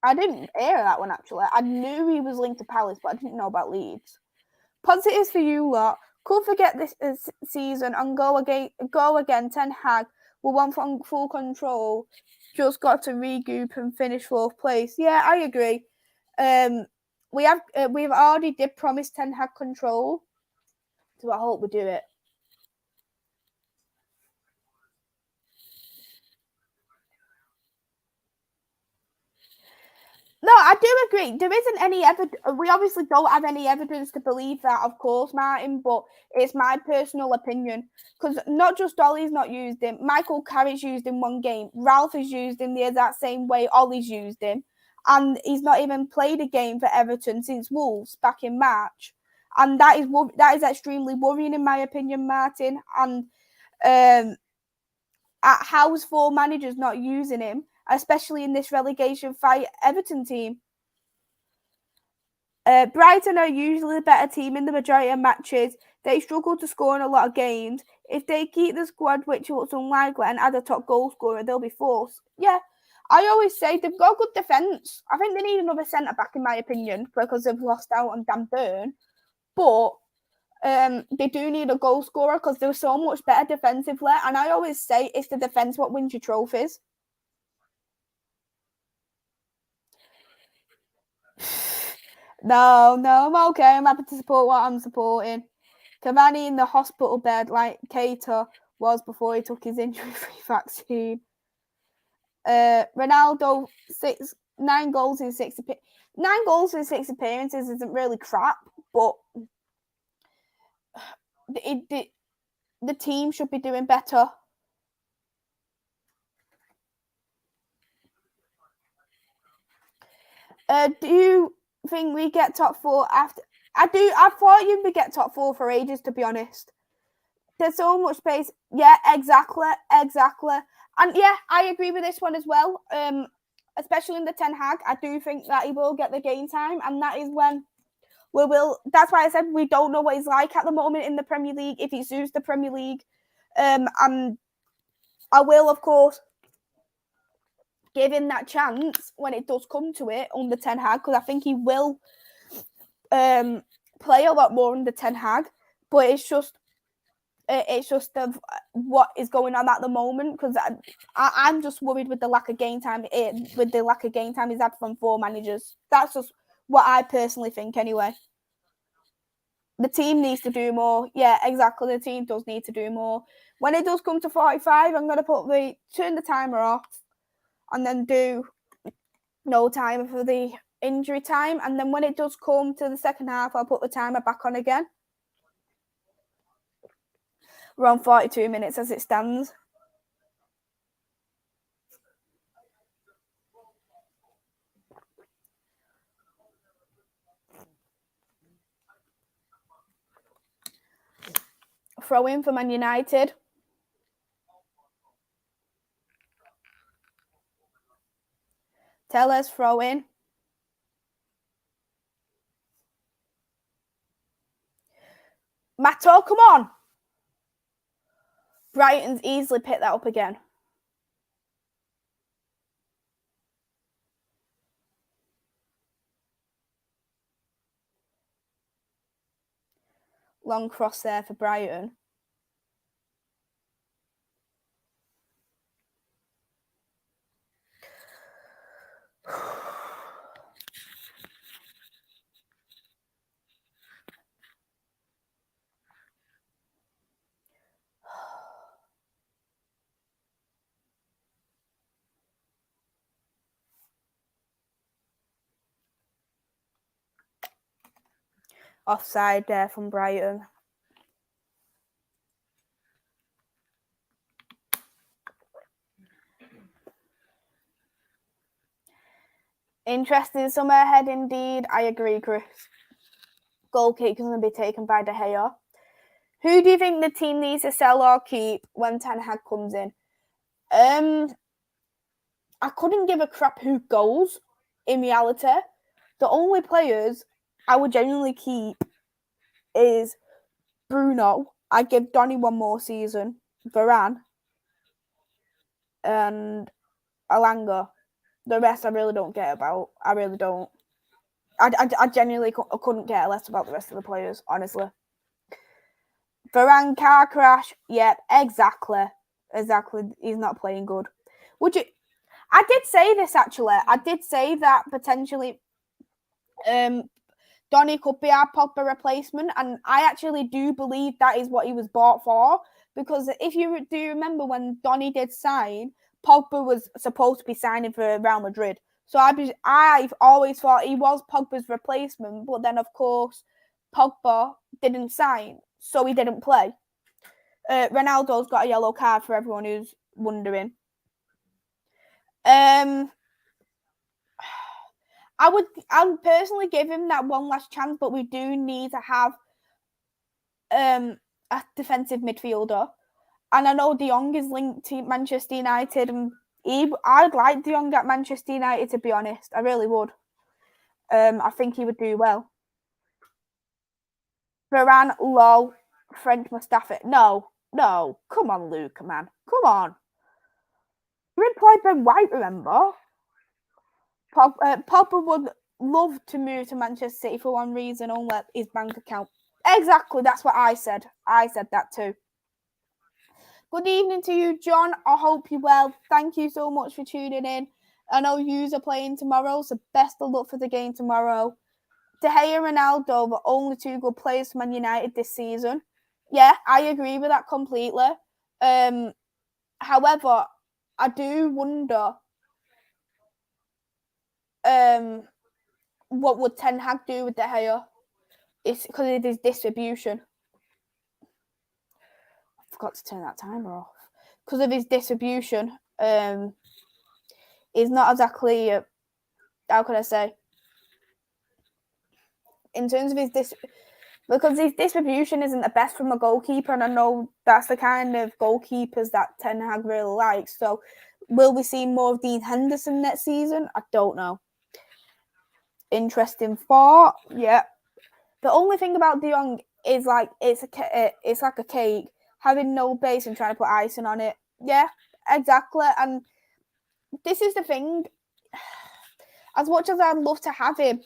I didn't hear that one, actually. I knew he was linked to Palace, but I didn't know about Leeds. Positives for you lot. Could forget this season and go again. Ten Hag will want full control. Just got to regroup and finish 4th place. Yeah, I agree. We've already did promise Ten Hag control, so I hope we do it. No, I do agree. There isn't any evidence. We obviously don't have any evidence to believe that, of course, Martin, but it's my personal opinion. Because not just Ollie's not used him. Michael Carrick's used in 1 game. Ralph has used him the exact same way Ollie's used him. And he's not even played a game for Everton since Wolves back in March. And that is extremely worrying, in my opinion, Martin. And how's 4 managers not using him, especially in this relegation fight Everton team? Brighton are usually the better team in the majority of matches. They struggle to score in a lot of games. If they keep the squad, which looks unlikely, and add a top goal scorer, they'll be forced. Yeah, I always say they've got good defence. I think they need another centre back, in my opinion, because they've lost out on Dan Burn. But they do need a goal scorer because they're so much better defensively. And I always say it's the defence what wins your trophies. No, I'm okay. I'm happy to support what I'm supporting. Cavani in the hospital bed like Keita was before he took his injury-free vaccine. Ronaldo, 9 goals in 6 appearances isn't really crap, but the team should be doing better. Do you think we get top 4 after? I thought you would get top 4 for ages, to be honest. There's so much space. Yeah, exactly. And yeah, I agree with this one as well. Especially in the Ten Hag, I do think that he will get the game time, and that is when we will. That's why I said we don't know what he's like at the moment in the Premier League, if he suits the Premier League. And I will, of course, give him that chance when it does come to it under Ten Hag, because I think he will play a lot more under Ten Hag. But it's just what is going on at the moment, because I'm just worried with the lack of game time. With the lack of game time he's had from 4 managers. That's just what I personally think, anyway. The team needs to do more. Yeah, exactly. The team does need to do more. When it does come to 45, I'm gonna turn the timer off, and then do no timer for the injury time. And then when it does come to the second half, I'll put the timer back on again. We're on 42 minutes as it stands. Throw in for Man United. Tellers throw in. Matto, come on. Brighton's easily picked that up again. Long cross there for Brighton. Offside there from Brighton. Interesting summer ahead indeed. I agree, Chris. Goal kick is going to be taken by De Gea. Who do you think the team needs to sell or keep when Ten Hag comes in? I couldn't give a crap who goes in reality. The only players I would genuinely keep is Bruno. I'd give Donny one more season. Varane. And Alanga. The rest I really don't care about. I really don't. I genuinely couldn't care less about the rest of the players, honestly. Varane, car crash. Yep, exactly. He's not playing good. Would you? I did say this, actually. I did say that potentially Donny could be our Pogba replacement, and I actually do believe that is what he was bought for, because if you do remember when Donny did sign, Pogba was supposed to be signing for Real Madrid. So I've always thought he was Pogba's replacement, but then, of course, Pogba didn't sign, so he didn't play. Ronaldo's got a yellow card for everyone who's wondering. I'd personally give him that one last chance, but we do need to have a defensive midfielder. And I know De Jong is linked to Manchester United, and I'd like De Jong at Manchester United, to be honest. I really would. I think he would do well. Varane, Low, French Mustafi. No. Come on, Luca, man. Come on. You're employed by White, remember? Pogba would love to move to Manchester City for one reason only, his bank account. Exactly, that's what I said. I said that too. Good evening to you, John. I hope you're well. Thank you so much for tuning in. I know yous are playing tomorrow, so best of luck for the game tomorrow. De Gea and Ronaldo were only two good players for Man United this season. Yeah, I agree with that completely. However, I do wonder what would Ten Hag do with De Gea? It's because of his distribution. I forgot to turn that timer off. Because of his distribution, he's not exactly, how can I say? In terms of because his distribution isn't the best from a goalkeeper, and I know that's the kind of goalkeepers that Ten Hag really likes. So, will we see more of Dean Henderson next season? I don't know. Interesting thought. Yeah. The only thing about De Jong is like it's like a cake, having no base and trying to put icing on it. Yeah, exactly. And this is the thing. As much as I'd love to have him,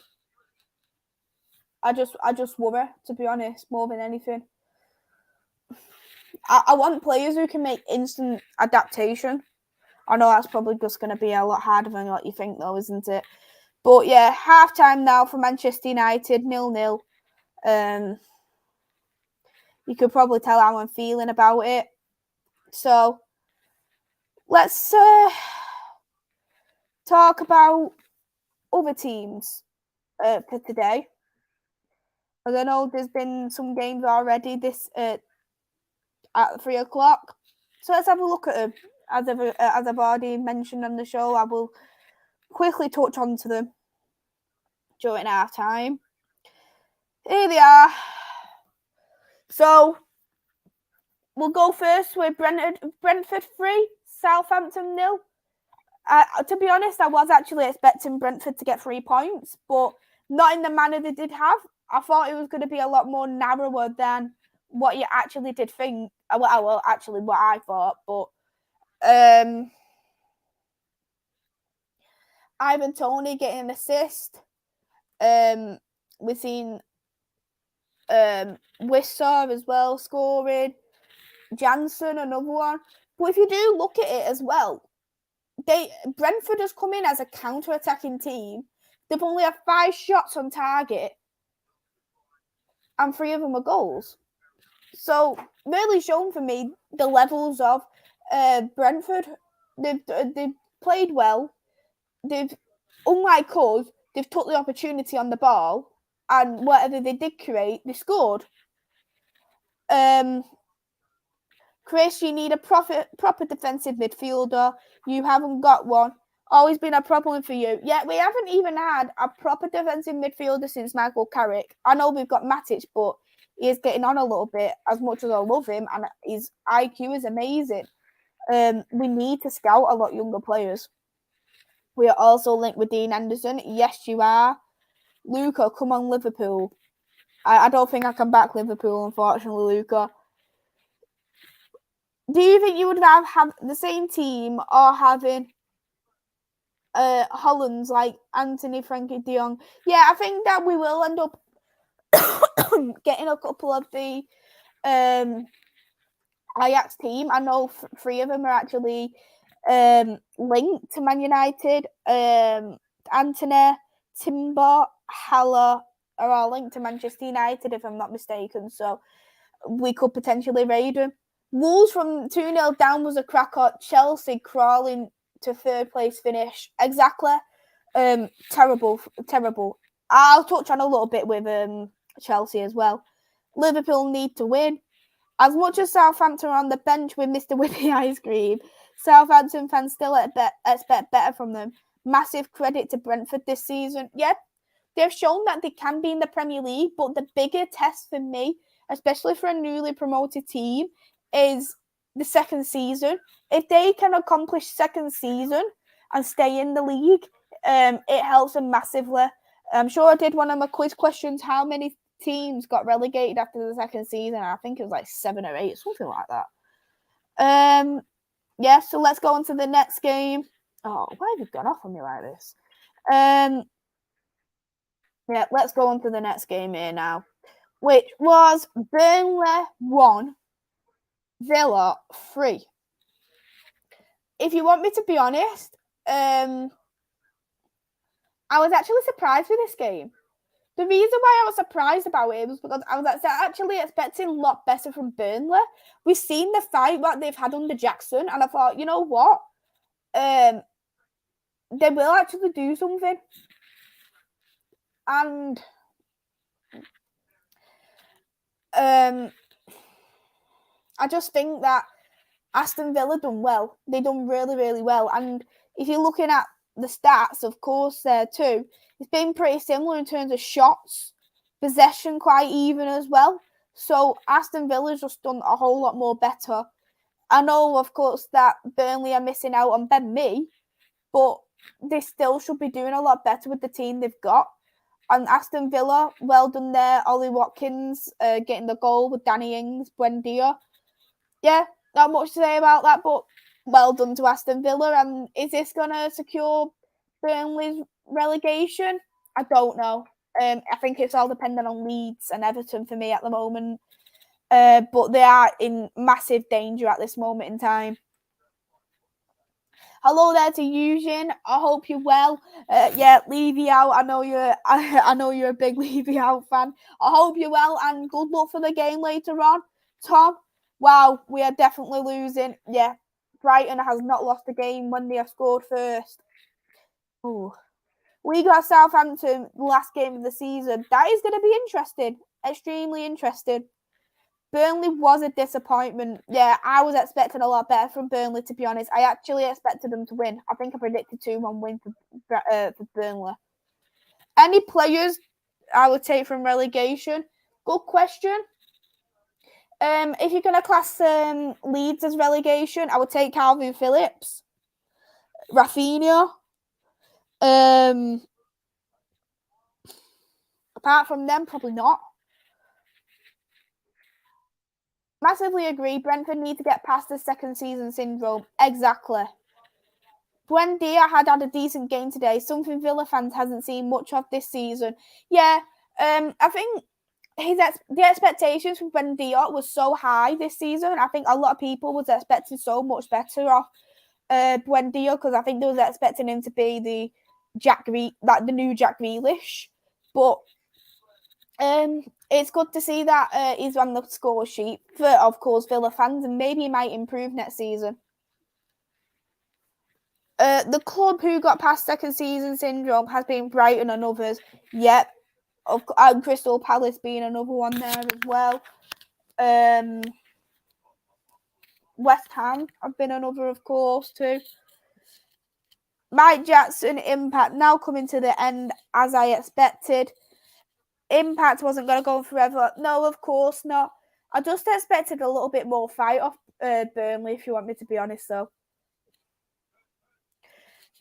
I just worry, to be honest, more than anything. I want players who can make instant adaptation. I know that's probably just going to be a lot harder than what you think, though, isn't it? But yeah, half time now for Manchester United, 0-0. You could probably tell how I'm feeling about it. So let's talk about other teams for today. As I know there's been some games already this at 3 o'clock. So let's have a look at them. As I've already mentioned on the show, I will quickly touch on to them during our time. Here they are. So we'll go first with Brentford 3, Southampton 0. To be honest, I was actually expecting Brentford to get 3 points, but not in the manner they did have. I thought it was going to be a lot more narrower than what you actually did think. Well, actually, what I thought, but Ivan Toney getting an assist. We've seen Wissor as well scoring. Jansen, another one. But if you do look at it as well, Brentford has come in as a counter-attacking team. They've only had 5 shots on target, and 3 of them are goals. So really shown for me the levels of Brentford. They've played well. They've, unlike us, they've took the opportunity on the ball, and whatever they did create, they scored. Chris, you need a proper defensive midfielder. You haven't got one. Always been a problem for you. Yeah, we haven't even had a proper defensive midfielder since Michael Carrick. I know we've got Matic, but he is getting on a little bit, as much as I love him, and his IQ is amazing. We need to scout a lot younger players. We are also linked with Dean Henderson. Yes, you are. Luca, come on, Liverpool. I don't think I can back Liverpool, unfortunately, Luca. Do you think you would rather have the same team or having Hollands like Anthony, Frankie de Jong? Yeah, I think that we will end up getting a couple of the Ajax team. I know 3 of them are actually linked to Man United. Anthony, Timber, Haller are all linked to Manchester United, if I'm not mistaken. So we could potentially raid them. Wolves from 2-0 down was a cracker. Chelsea crawling to 3rd place finish. Exactly. Terrible. I'll touch on a little bit with Chelsea as well. Liverpool need to win. As much as Southampton are on the bench with Mr. Whippy Ice Cream, Southampton fans still expect better from them. Massive credit to Brentford this season. Yeah, they've shown that they can be in the Premier League, but the bigger test for me, especially for a newly promoted team, is the second season. If they can accomplish second season and stay in the league, it helps them massively. I'm sure I did one of my quiz questions. How many teams got relegated after the second season. I think it was like 7 or 8, something like that. Yeah, so let's go on to the next game. Oh, why have you gone off on me like this? Yeah, let's go on to the next game here now, which was Burnley 1, Villa 3. If you want me to be honest, I was actually surprised with this game. The reason why I was surprised about it was because I was actually expecting a lot better from Burnley. We've seen the fight what they've had under Jackson, and I thought, you know what? They will actually do something. And I just think that Aston Villa done well. They done really, really well. And if you're looking at the stats, of course, there too, it's been pretty similar in terms of shots, possession quite even as well. So Aston Villa's just done a whole lot more better. I know, of course, that Burnley are missing out on Ben Mee, but they still should be doing a lot better with the team they've got. And Aston Villa, well done there. Ollie Watkins getting the goal with Danny Ings, Buendia. Yeah, not much to say about that, but well done to Aston Villa. And is this going to secure Burnley's relegation? I don't know. I think it's all dependent on Leeds and Everton for me at the moment. But they are in massive danger at this moment in time. Hello there to Eugene. I hope you're well. Yeah, Levy out. I know you're a big Levy out fan. I hope you're well and good luck for the game later on. Tom, wow, we are definitely losing. Yeah, Brighton has not lost a game when they have scored first. Ooh. We got Southampton last game of the season. That is going to be interesting. Extremely interesting. Burnley was a disappointment. Yeah, I was expecting a lot better from Burnley, to be honest. I actually expected them to win. I think I predicted 2-1 win for Burnley. Any players I would take from relegation? Good question. If you're going to class Leeds as relegation, I would take Calvin Phillips, Rafinha. Apart from them, probably not. Massively agree. Brentford need to get past the second season syndrome. Exactly. Buendia had a decent game today, something Villa fans hasn't seen much of this season. Yeah, I think the expectations from Buendia was so high this season. I think a lot of people was expecting so much better off Buendia because I think they was expecting him to be the new Jack Grealish. But it's good to see that he's on the score sheet for, of course, Villa fans, and maybe he might improve next season. The club who got past second season syndrome has been Brighton and others. Yep. And Crystal Palace being another one there as well. West Ham have been another, of course, too. Mike Jackson, Impact, now coming to the end as I expected. Impact wasn't going to go on forever. No, of course not. I just expected a little bit more fight off Burnley, if you want me to be honest, though.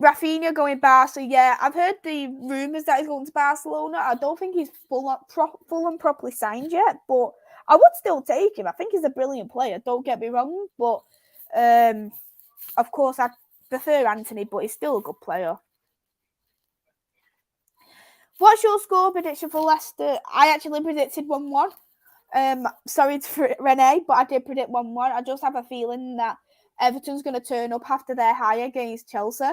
Rafinha going Barca, yeah. I've heard the rumours that he's going to Barcelona. I don't think he's full and properly signed yet, but I would still take him. I think he's a brilliant player, don't get me wrong. But, of course, I prefer Anthony, but he's still a good player. What's your score prediction for Leicester? I actually predicted 1-1. Sorry for Renee, but I did predict 1-1. I just have a feeling that Everton's going to turn up after their high against Chelsea.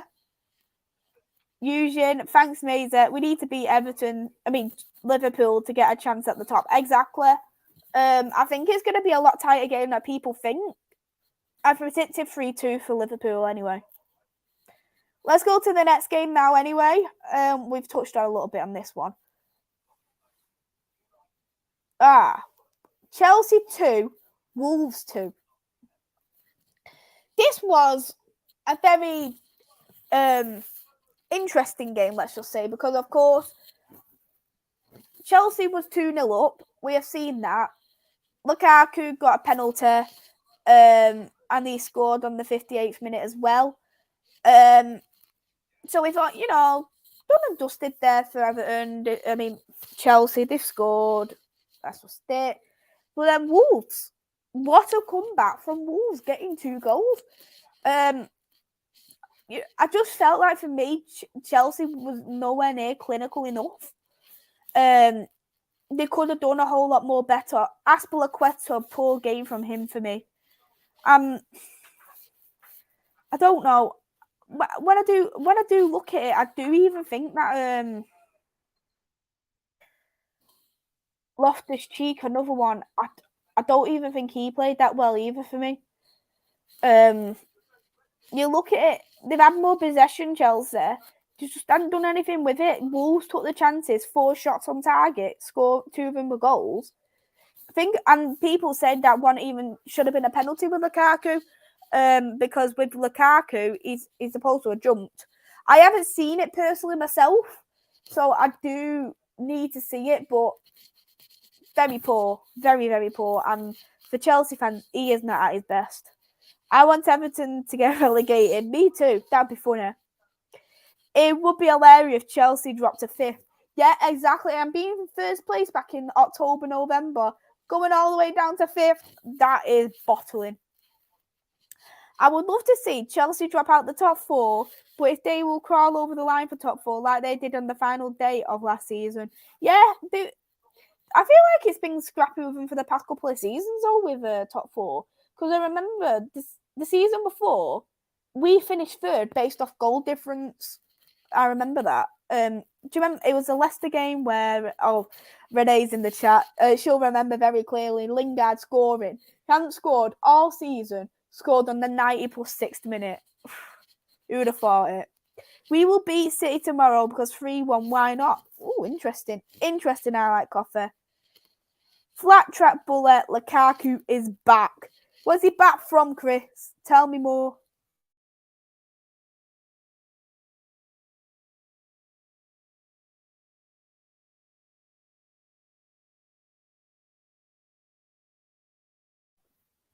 Eugene, thanks, Maisy. We need to beat Liverpool to get a chance at the top. Exactly. I think it's going to be a lot tighter game than people think. I predicted 3-2 for Liverpool anyway. Let's go to the next game now anyway. We've touched on a little bit on this one. Chelsea 2, Wolves 2. This was a very interesting game, let's just say, because, of course, Chelsea was 2-0 up. We have seen that. Lukaku got a penalty, and he scored on the 58th minute as well. So we thought, done and dusted there for Everton. Chelsea, they've scored. That's just it. But then Wolves. What a comeback from Wolves getting 2 goals. I just felt like for me, Chelsea was nowhere near clinical enough. They could have done a whole lot more better. Aspilicueta, poor game from him for me. I don't know. When I do look at it, I do even think that Loftus-Cheek, another one, I don't even think he played that well either for me. You look at it, they've had more possession, Chelsea. Just hadn't done anything with it. Wolves took the chances, 4 shots on target, scored 2 of them were goals. I think, and people said that one even should have been a penalty with Lukaku, because with Lukaku, he's supposed to have jumped. I haven't seen it personally myself, so I do need to see it, but very poor, very, very poor. And for Chelsea fans, he is not at his best. I want Everton to get relegated. Me too. That'd be funny. It would be hilarious if Chelsea dropped to 5th. Yeah, exactly. And being in first place back in October, November, going all the way down to 5th, that is bottling. I would love to see Chelsea drop out the top 4, but if they will crawl over the line for top 4 like they did on the final day of last season, yeah, I feel like it's been scrappy with them for the past couple of seasons, though, with top 4. Because I remember the season before, we finished 3rd based off goal difference. I remember that. Do you remember? It was a Leicester game where, Renee's in the chat. She'll remember very clearly. Lingard scoring. He hadn't scored all season. Scored on the 90 plus 6th minute. Who would have thought it? We will beat City tomorrow because 3-1. Why not? Oh, interesting. Interesting. I like coffee. Flat track bullet. Lukaku is back. Where's he back from, Chris? Tell me more.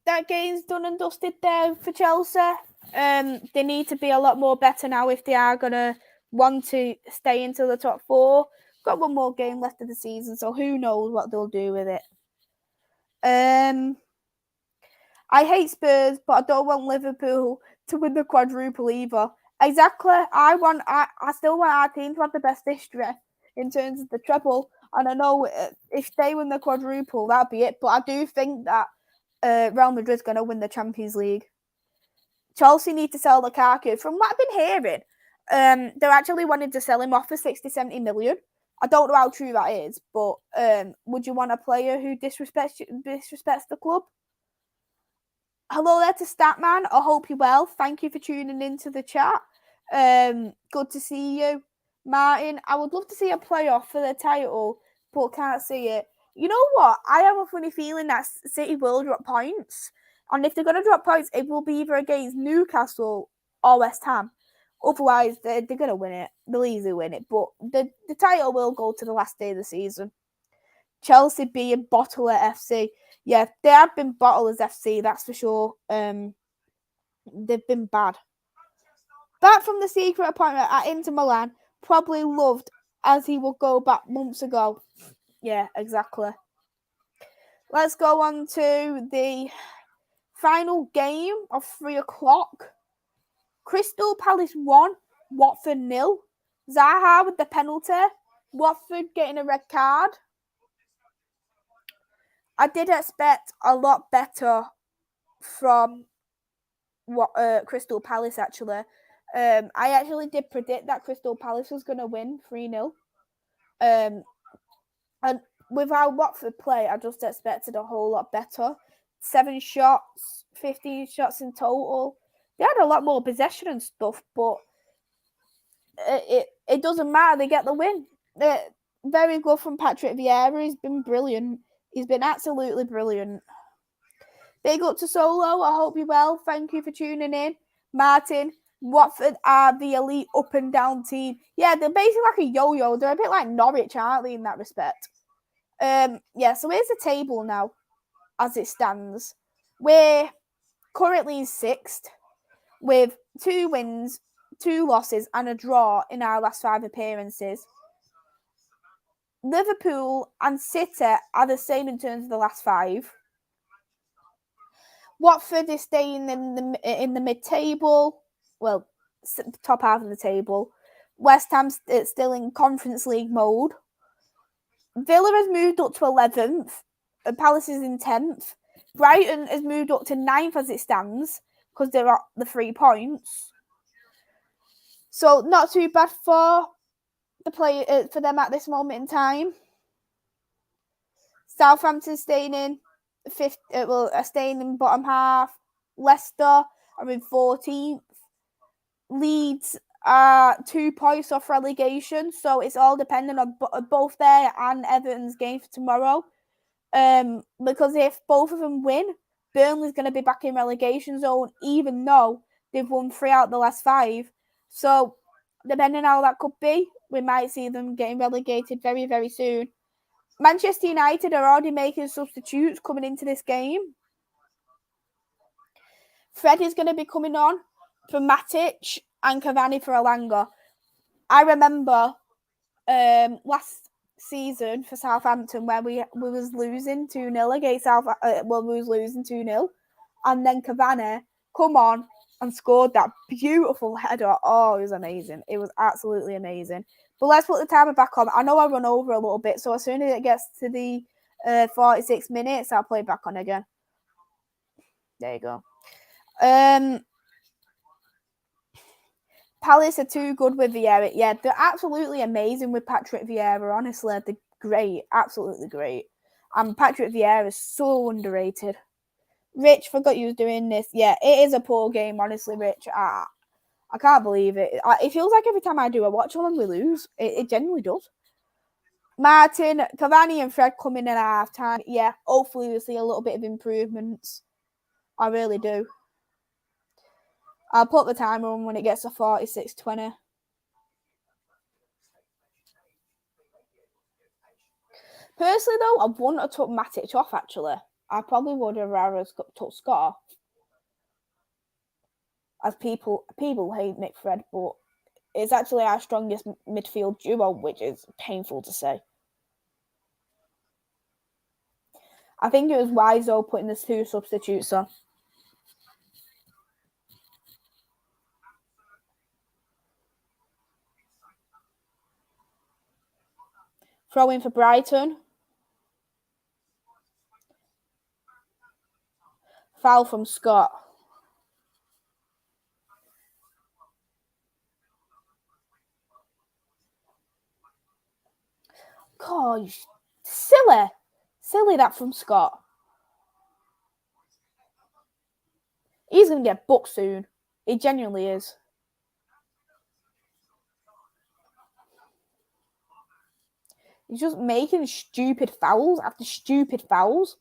That game's done and dusted there for Chelsea. They need to be a lot more better now if they are going to want to stay into the top 4. Got one more game left of the season, so who knows what they'll do with it. I hate Spurs, but I don't want Liverpool to win the quadruple either. Exactly. I still want our team to have the best history in terms of the treble. And I know if they win the quadruple, that'd be it. But I do think that Real Madrid's going to win the Champions League. Chelsea need to sell Lukaku. From what I've been hearing, they're actually wanting to sell him off for 60-70 million. I don't know how true that is, but would you want a player who disrespects the club? Hello there to Statman. I hope you're well. Thank you for tuning into the chat. Good to see you. Martin, I would love to see a playoff for the title, but can't see it. You know what? I have a funny feeling that City will drop points. And if they're going to drop points, it will be either against Newcastle or West Ham. Otherwise, they're going to win it. They'll easily win it. But the title will go to the last day of the season. Chelsea being Bottler FC. Yeah, they have been Bottlers FC, that's for sure. They've been bad. Back from the secret appointment at Inter Milan, probably loved as he would go back months ago. Yeah, exactly. Let's go on to the final game of 3 o'clock. Crystal Palace 1, Watford 0. Zaha with the penalty. Watford getting a red card. I did expect a lot better from Crystal Palace, actually. I actually did predict that Crystal Palace was going to win 3-0. And with how Watford play, I just expected a whole lot better. 7 shots, 15 shots in total. They had a lot more possession and stuff, but it doesn't matter. They get the win. Very good from Patrick Vieira. He's been brilliant. He's been absolutely brilliant. Big up to Solo. I hope you're well. Thank you for tuning in. Martin, Watford are the elite up and down team. Yeah, they're basically like a yo-yo. They're a bit like Norwich, aren't they, in that respect? So here's the table now as it stands. We're currently in 6th with 2 wins, 2 losses and a draw in our last 5 appearances. Liverpool and City are the same in terms of the last 5. Watford is staying in the mid-table, well, top half of the table. West Ham's still in Conference League mode. Villa has moved up to 11th. Palace is in 10th. Brighton has moved up to 9th as it stands because they're at the 3 points. So not too bad for for them at this moment in time. Southampton staying in 5th, staying in bottom half. Leicester are in 14th. Leeds are 2 points off relegation, so it's all dependent on both their and Everton's game for tomorrow. Because if both of them win, Burnley's going to be back in relegation zone, even though they've won 3 out of the last 5. So, depending on how that could be, we might see them getting relegated very, very soon. Manchester United are already making substitutes coming into this game. Fred is going to be coming on for Matic and Cavani for Elanga. I remember last season for Southampton where we was losing 2-0 against we was losing 2-0, and then Cavani come on and scored that beautiful header. Oh, it was amazing. It was absolutely amazing. But let's put the timer back on. I know I run over a little bit, so as soon as it gets to the 46 minutes, I'll play it back on again. There you go. Palace are too good with Vieira. Yeah, they're absolutely amazing with Patrick Vieira. Honestly, they're great. Absolutely great. And Patrick Vieira is so underrated. Rich, forgot you was doing this. Yeah, it is a poor game, honestly, Rich. I can't believe it. It feels like every time I do a watch-along, we lose. It genuinely does. Martin, Cavani and Fred come in at half-time. Yeah, hopefully we'll see a little bit of improvements. I really do. I'll put the timer on when it gets to 46:20. Personally, though, I wouldn't have took Matic off, actually. I probably would have rather took Scott off. As people hate Nick Fred, but it's actually our strongest midfield duo, which is painful to say. I think it was wise, though, putting the 2 substitutes on. Throw in for Brighton. Foul from Scott. Gosh, silly that from Scott. He's going to get booked soon. He genuinely is. He's just making stupid fouls after stupid fouls.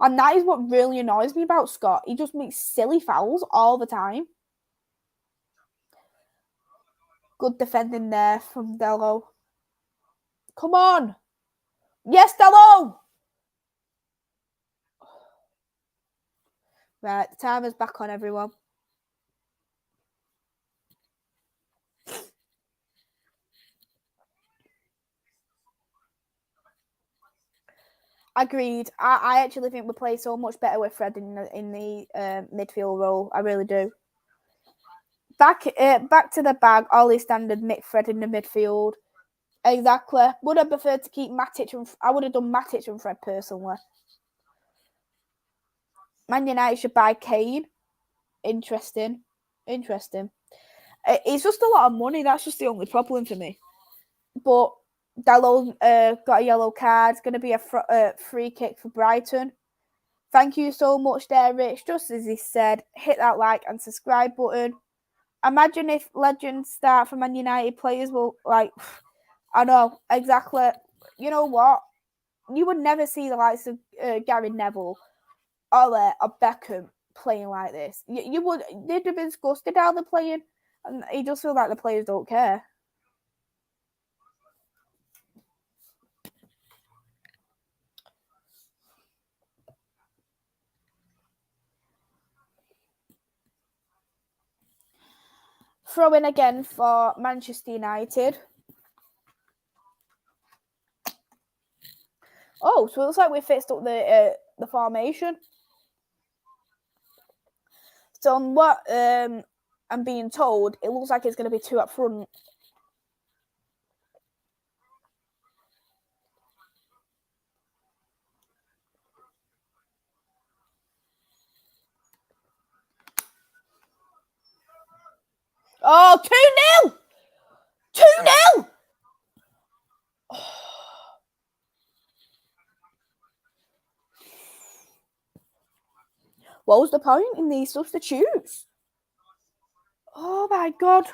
And that is what really annoys me about Scott. He just makes silly fouls all the time. Good defending there from Dello. Come on. Yes, Dello. Right, the timer's back on, everyone. Agreed. I actually think we play so much better with Fred in the midfield role. I really do. Back to the bag. Ollie standard Mick Fred in the midfield. Exactly. Would have preferred to keep Matic. I would have done Matic and Fred personally. Man United should buy Kane. Interesting. It's just a lot of money. That's just the only problem for me. But Dallo got a yellow card. It's going to be a free kick for Brighton. Thank you so much there, Rich. Just as he said, hit that like and subscribe button. Imagine if legends start for Man United players will, I know, exactly. You know what? You would never see the likes of Gary Neville or Beckham playing like this. You would, they'd have been disgusted how they're playing. And you just feel like the players don't care. Throw in again for Manchester United. Oh, so it looks like we fixed up the formation. So on what I'm being told, it looks like it's going to be 2 up front. Oh, 2-0! 2-0! What was the point in these substitutes? Oh my God.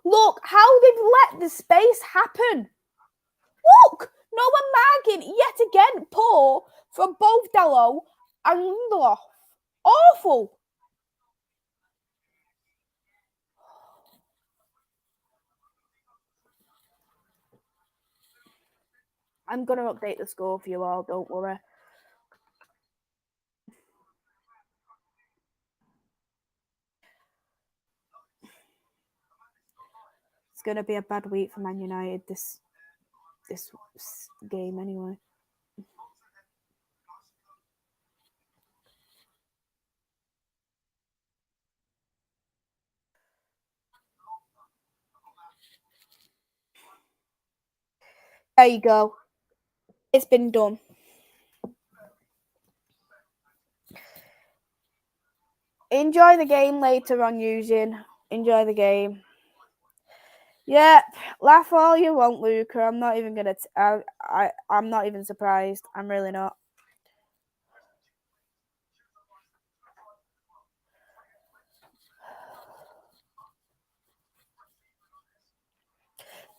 Look, how they've let the space happen. Look, no one marking yet again. Poor from both Dalot and Lindelof. Awful. I'm going to update the score for you all, don't worry. It's going to be a bad week for Man United this game anyway. There you go. It's been done. Enjoy the game later on, Eugene. Enjoy the game. Yep, laugh all you want, Luca. I'm not even gonna. I'm not even surprised. I'm really not.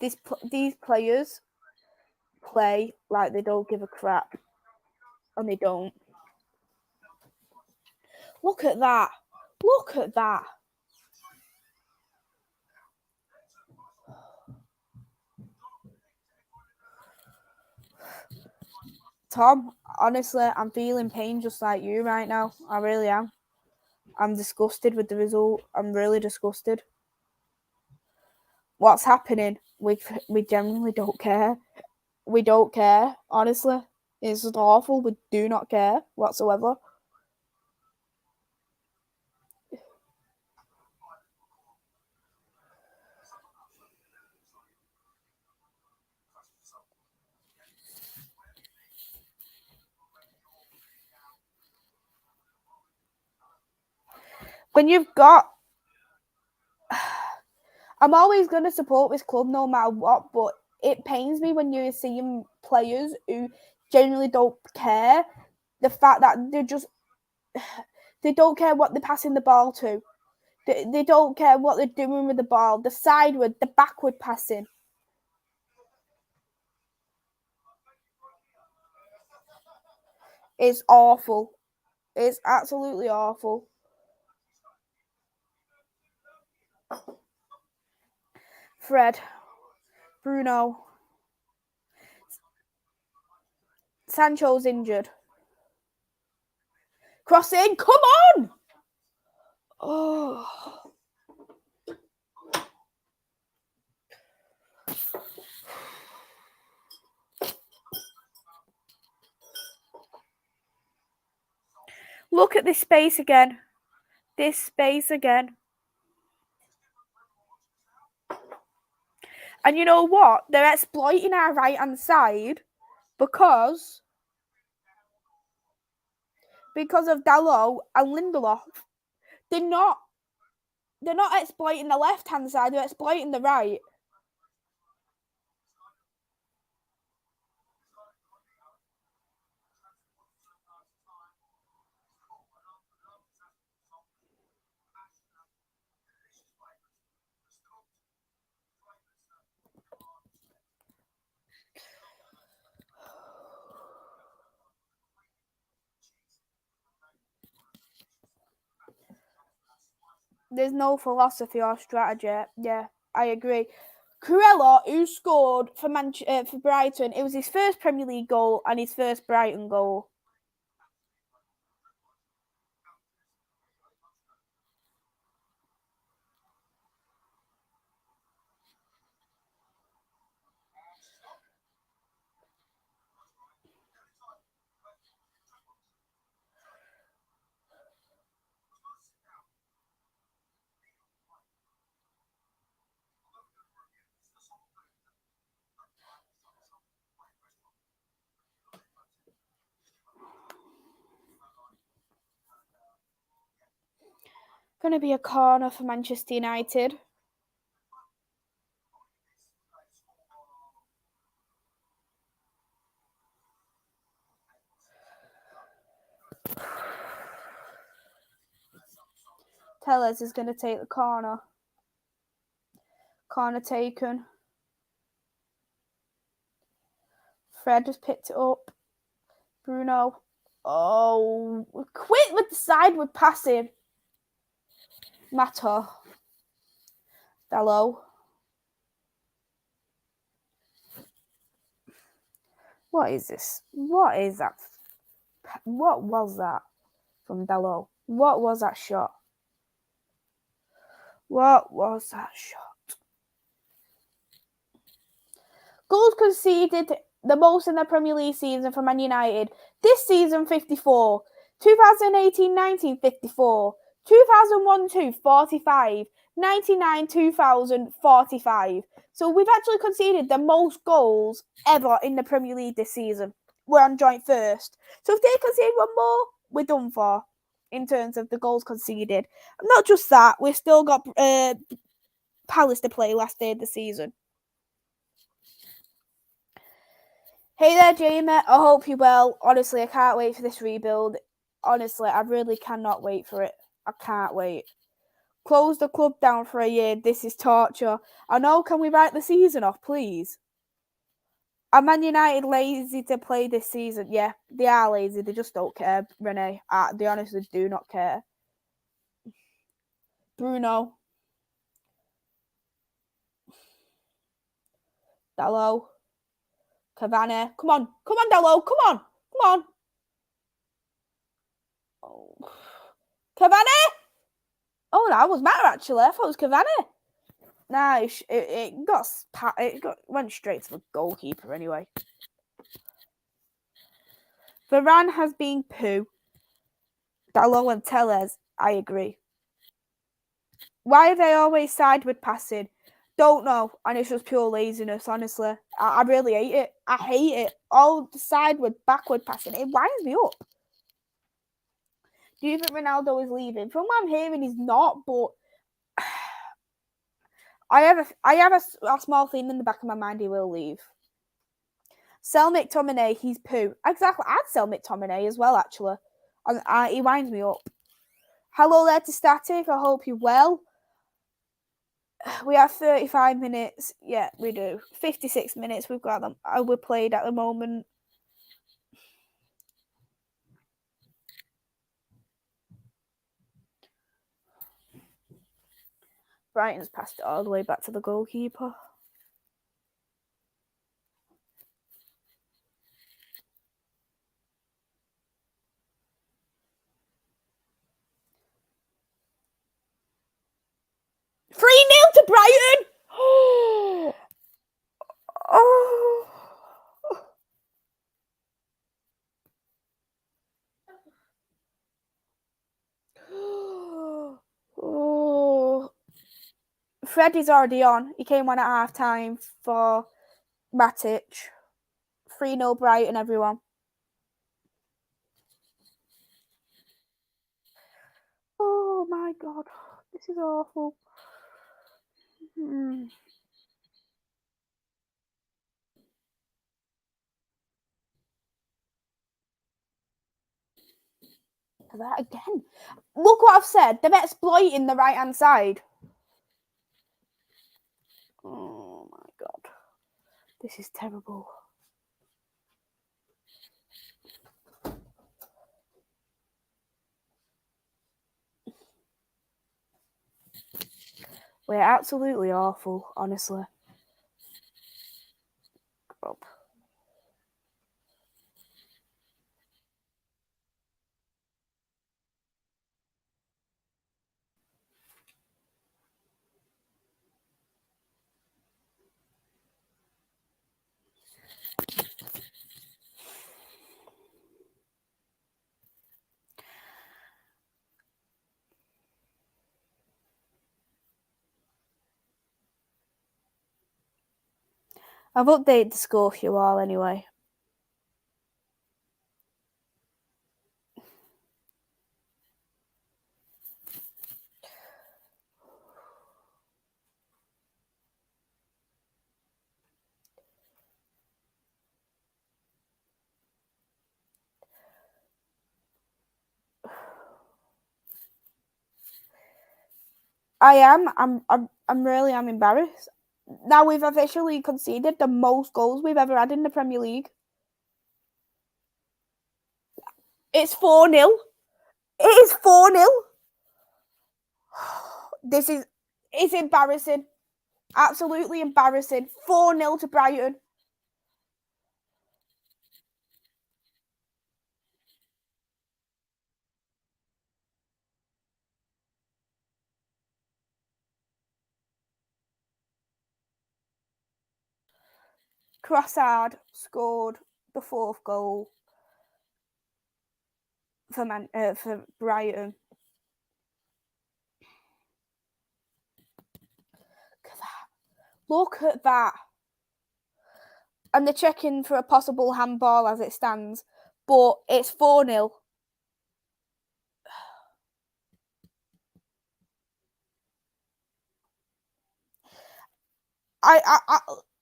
These players play like they don't give a crap, and they don't. Look at that! Look at that! Tom, honestly, I'm feeling pain just like you right now. I really am. I'm disgusted with the result. I'm really disgusted. What's happening? We genuinely don't care. We don't care, honestly. It's just awful. We do not care whatsoever. When you've got... I'm always going to support this club no matter what, but it pains me when you're seeing players who genuinely don't care. The fact that they're just... They don't care what they're passing the ball to. They don't care what they're doing with the ball. The sideward, the backward passing. It's awful. It's absolutely awful. Fred. Bruno. Sancho's injured. Crossing. Come on! Oh. Look at this space again. This space again. And you know what? They're exploiting our right-hand side because of Dalot and Lindelof. They're not exploiting the left-hand side. They're exploiting the right. There's no philosophy or strategy. Yeah, I agree. Corella, who scored for Brighton, it was his first Premier League goal and his first Brighton goal. Going to be a corner for Manchester United. Tellez is going to take the corner. Corner taken. Fred just picked it up. Bruno. Oh, quit with the sideward passing. Mato. Dalot. What is this? What is that? What was that from Dalot? What was that shot? What was that shot? Goals conceded the most in the Premier League season for Man United. This season, 54. 2018-19, 54. 2001-2, 45. 99-2000, 45. So we've actually conceded the most goals ever in the Premier League this season. We're on joint first. So if they concede one more, we're done for in terms of the goals conceded. And not just that, we've still got Palace to play last day of the season. Hey there, Jamie. I hope you're well. Honestly, I can't wait for this rebuild. Honestly, I really cannot wait for it. I can't wait. Close the club down for a year. This is torture. I know, can we write the season off, please? Are Man United lazy to play this season? Yeah, they are lazy. They just don't care, Renee. They honestly do not care. Bruno. Dalot. Cavani. Come on. Come on, Dalot. Come on. Come on. Oh. Cavani! Oh, that was matter, actually. I thought it was Cavani. Nah, it went straight to the goalkeeper anyway. Varane has been poo. Dalot and Tellez, I agree. Why are they always sideward passing? Don't know, and it's just pure laziness, honestly. I really hate it. I hate it. All the sideward, backward passing. It winds me up. Do you think Ronaldo is leaving? From what I'm hearing, he's not, but I have a small thing in the back of my mind he will leave. Sell McTominay, he's poo. Exactly, I'd sell McTominay as well, actually. He winds me up. Hello there to Static, I hope you're well. We have 35 minutes. Yeah, we do. 56 minutes we've got them. We're played at the moment. Brighton's passed it all the way back to the goalkeeper. Three 0 to Brighton. Oh. Oh. Freddie's already on. He came on at half time for Matic. 3-0 Brighton, everyone. Oh my god. This is awful. That again. Look what I've said. They're exploiting the right hand side. Oh my god. This is terrible. We're absolutely awful, honestly. Grub. I've updated the score for you all anyway. I'm really embarrassed. Now we've officially conceded the most goals we've ever had in the Premier League. It's 4-0. It is 4-0. It's embarrassing. Absolutely embarrassing. 4-0 to Brighton. Crossard scored the 4th goal for Brighton. Look at that. And they're checking for a possible handball as it stands, but it's 4-0.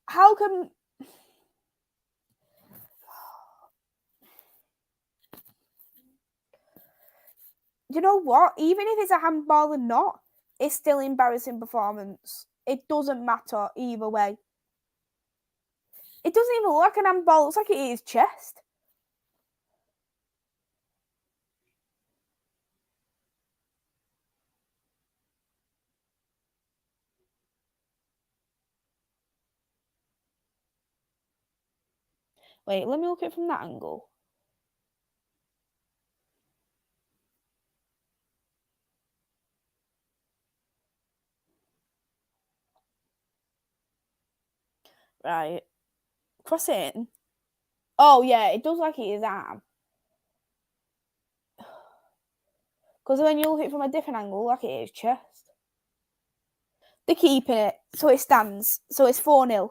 How can... You know what? Even if it's a handball or not, it's still embarrassing performance. It doesn't matter either way. It doesn't even look like an handball. It looks like it is chest. Wait, let me look at it from that angle. Right. Cross it in. Oh, yeah, it does like it is arm. Because when you look at it from a different angle, like it is chest. They're keeping it, so it stands. So it's 4-0.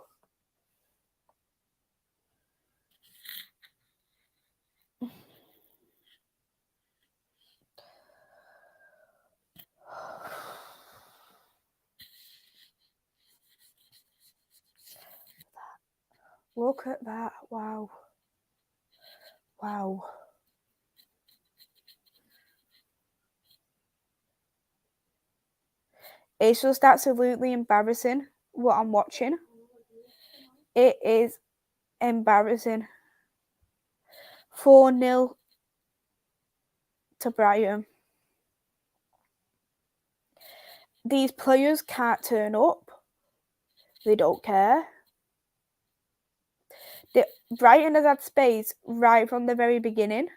Look at that. Wow. Wow. It's just absolutely embarrassing what I'm watching. It is embarrassing. 4-0 to Brighton. These players can't turn up. They don't care. Brighton has had space right from the very beginning.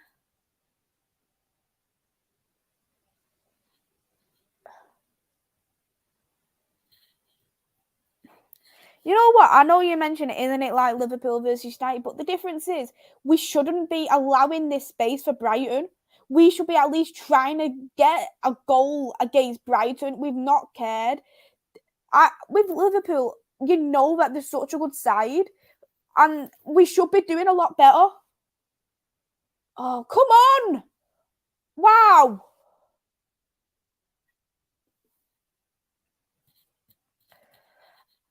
You know what? I know you mentioned it, isn't it, like Liverpool versus United, but the difference is we shouldn't be allowing this space for Brighton. We should be at least trying to get a goal against Brighton. We've not cared. With Liverpool, you know that they're such a good side, and we should be doing a lot better. Oh, come on! Wow!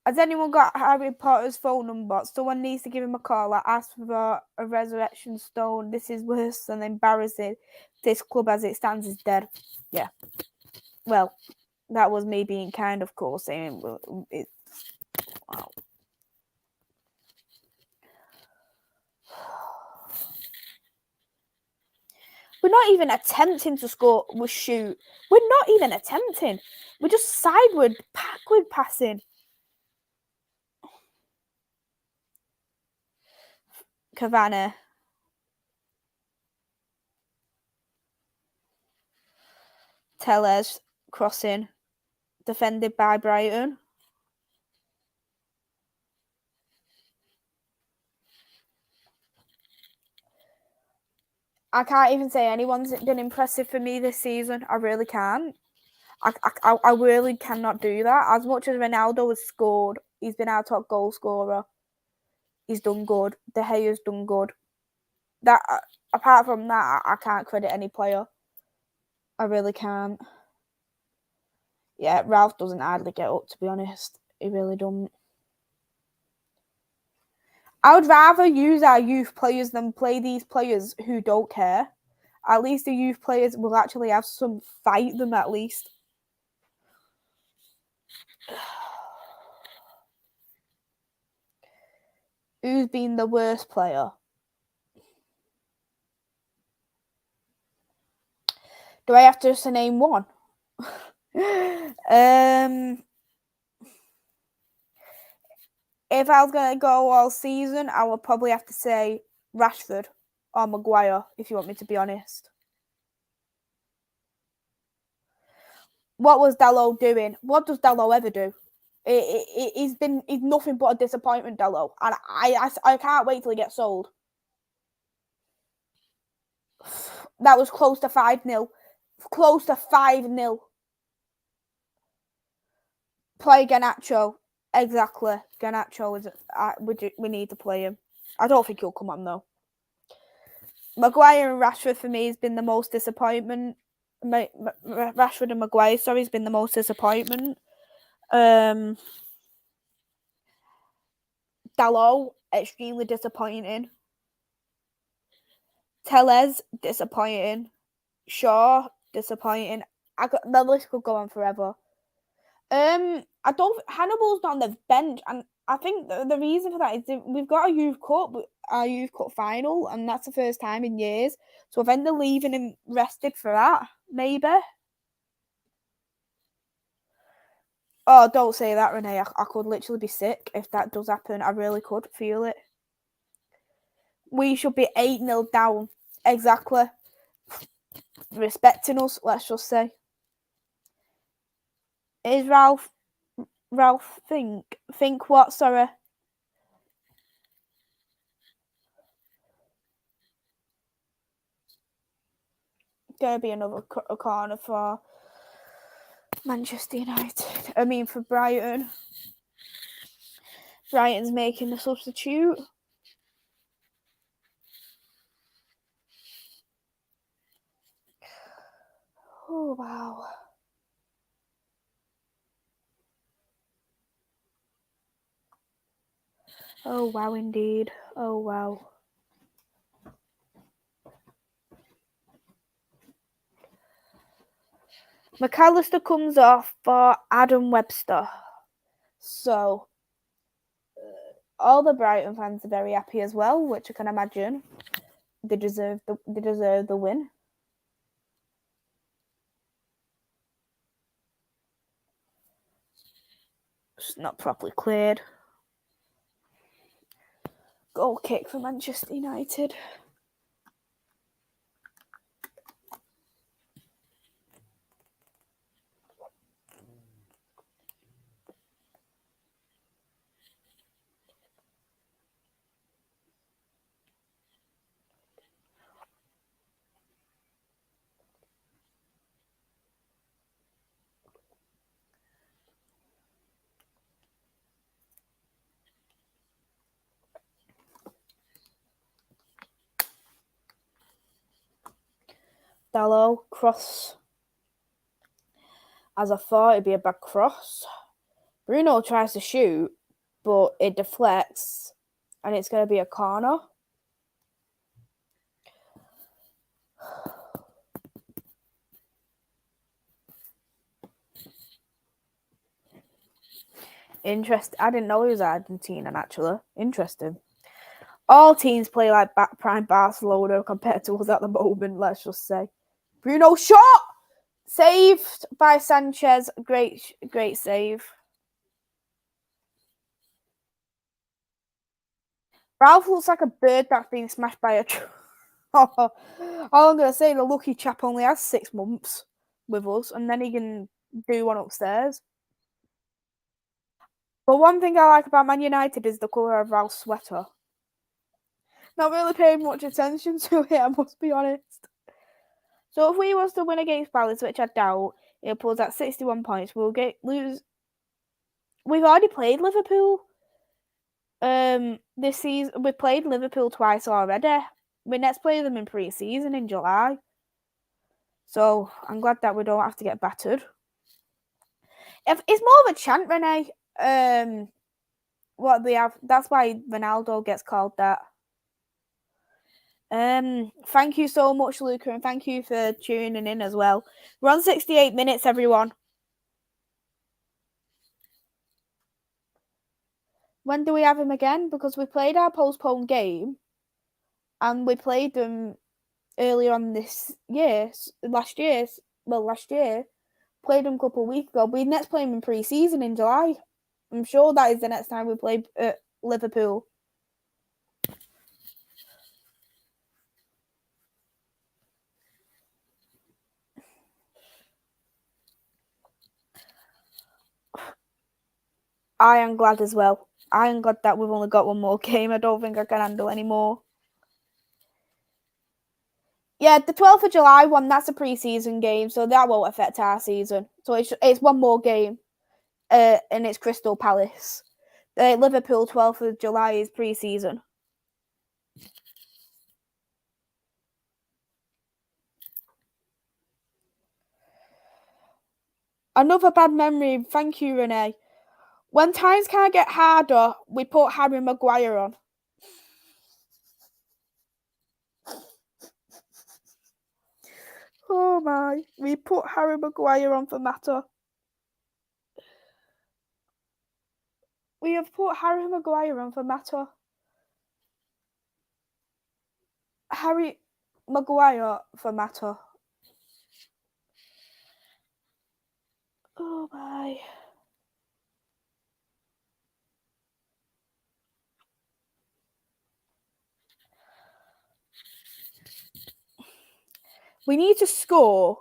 Has anyone got Harry Potter's phone number? Someone needs to give him a call. I asked for a resurrection stone. This is worse than embarrassing. This club as it stands is dead. Yeah. Well, that was me being kind, of course, saying it. Wow. We're not even attempting to score with shoot. We're not even attempting. We're just sideward, backward passing. Cavani. Tellez crossing. Defended by Brighton. I can't even say anyone's been impressive for me this season. I really can't. I really cannot do that. As much as Ronaldo has scored, he's been our top goal scorer. He's done good. De Gea's done good. That apart from that, I can't credit any player. I really can't. Yeah, Ralph doesn't hardly get up, to be honest. He really doesn't. I would rather use our youth players than play these players who don't care. At least the youth players will actually have some fight them at least. Who's been the worst player? Do I have to just name one? If I was going to go all season, I would probably have to say Rashford or Maguire, if you want me to be honest. What was Dalot doing? What does Dalot ever do? He's nothing but a disappointment, Dalot. And I can't wait till he gets sold. That was close to 5-0. Close to 5-0. Play Garnacho. Exactly. Garnacho is. We need to play him. I don't think he'll come on though. Maguire and Rashford for me has been the most disappointment. Rashford and Maguire, sorry, has been the most disappointment. Dalot, extremely disappointing. Tellez, disappointing. Shaw, disappointing. The list could go on forever. Hannibal's not on the bench, and I think the reason for that is we've got our youth cup final, and that's the first time in years. So I've ended up leaving him rested for that, maybe. Oh, don't say that, Renee. I could literally be sick if that does happen. I really could feel it. We should be 8-0 down. Exactly. Respecting us, let's just say. Is Ralph think what? Sorry. Gonna be another corner for Manchester United. I mean, for Brighton. Brighton's making the substitute. Oh, wow. Oh, wow, indeed. Oh, wow. McAllister comes off for Adam Webster. So, all the Brighton fans are very happy as well, which I can imagine. They deserve the win. It's not properly cleared. Goal kick for Manchester United. Dalot, cross. As I thought, it'd be a bad cross. Bruno tries to shoot, but it deflects, and it's going to be a corner. Interesting. I didn't know he was Argentinian, actually. Interesting. All teams play like prime Barcelona compared to us at the moment, let's just say. Bruno shot! Saved by Sanchez. Great save. Ralph looks like a bird that's been smashed by a truck. All I'm going to say, the lucky chap only has 6 months with us, and then he can do one upstairs. But one thing I like about Man United is the colour of Ralph's sweater. Not really paying much attention to it, I must be honest. So if we was to win against Palace, which I doubt, it pulls at 61 points, we'll lose. We've already played Liverpool. This season we played Liverpool twice already. We next play them in pre-season in July. So I'm glad that we don't have to get battered. It's more of a chant, Renee. What they have. That's why Ronaldo gets called that. Thank you so much, Luca, and thank you for tuning in as well. We're on 68 minutes, everyone. When do we have him again? Because we played our postponed game, and we played them earlier on this year. Last year. Played them a couple of weeks ago. We next play them in pre-season in July. I'm sure that is the next time we play Liverpool. I am glad as well. I am glad that we've only got one more game. I don't think I can handle any more. Yeah, the 12th of July one, that's a pre-season game, so that won't affect our season. So it's one more game, and it's Crystal Palace. Liverpool 12th of July is pre-season. Another bad memory. Thank you, Renee. When times can't get harder, we put Harry Maguire on. Oh my. We put Harry Maguire on for Mata. We have put Harry Maguire on for Mata. Harry Maguire for Mata. Oh my. We need to score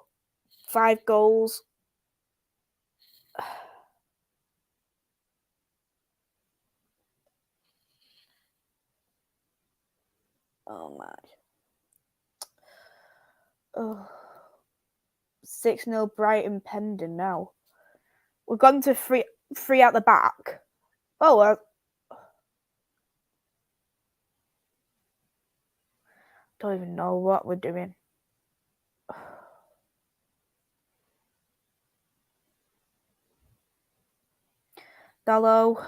5 goals. Oh my. Oh. 6-0 Brighton pending now. We've gone to 3 at the back. Oh, don't even know what we're doing. Dalot,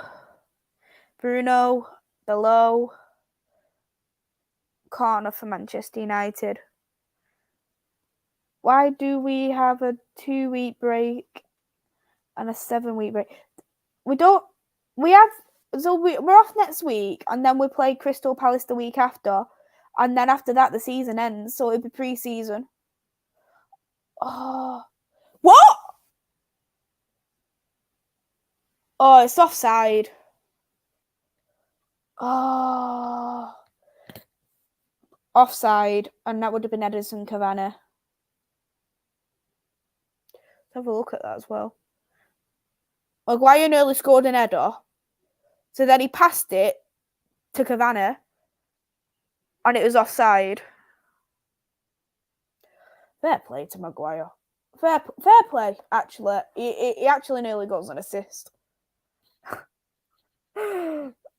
Bruno, Dalot, corner for Manchester United. Why do we have a 2-week break and a 7-week break? We're off next week, and then we play Crystal Palace the week after, and then after that the season ends, so it'll be pre-season. Oh, what? Oh, it's offside. Oh, offside, and that would have been Henderson Cavani. Let's have a look at that as well. Maguire nearly scored an header, so then he passed it to Cavani, and it was offside. Fair play to Maguire. Fair play, actually. He actually nearly got an assist.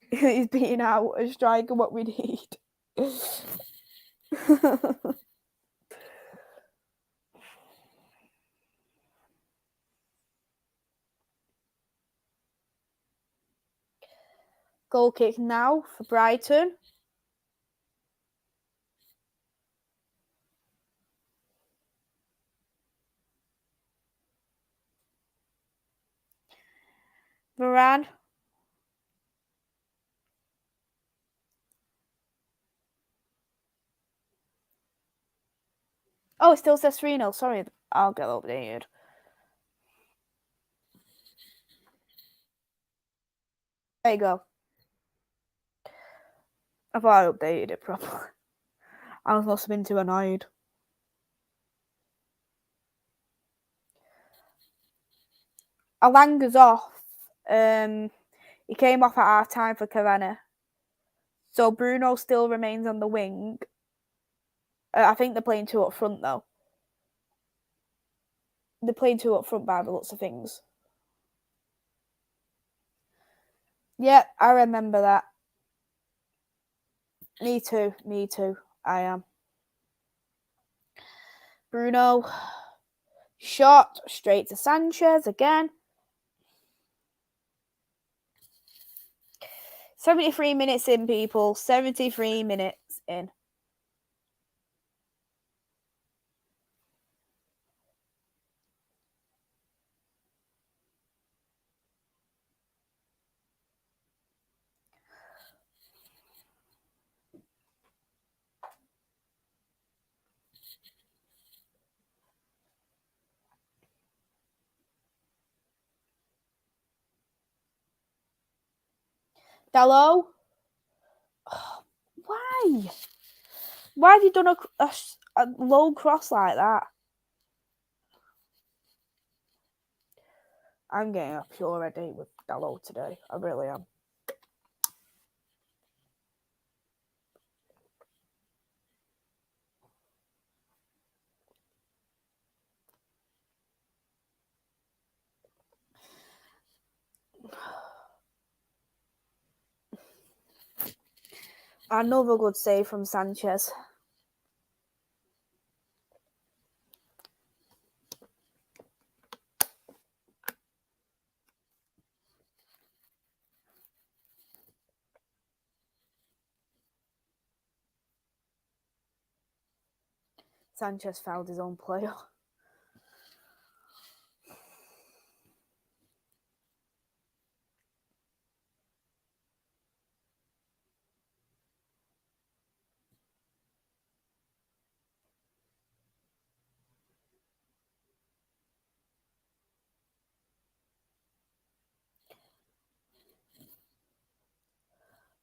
He's beating out a striker what we need. Goal kick now for Brighton. Varane. Oh, it still says 3-0. Sorry, I'll get updated. There you go. I thought I updated it properly. I must have been too annoyed. Alanga's off. He came off at half time for Cavani. So Bruno still remains on the wing. I think they're playing 2 up front though. They're playing 2 up front by the looks of things. Yeah, I remember that. Me too. I am. Bruno. Shot straight to Sanchez again. 73 minutes in, people. 73 minutes in. Dallo. Oh, why? Why have you done a low cross like that? I'm getting a pure headache with Dallo today. I really am. Another good save from Sanchez. Sanchez fouled his own player.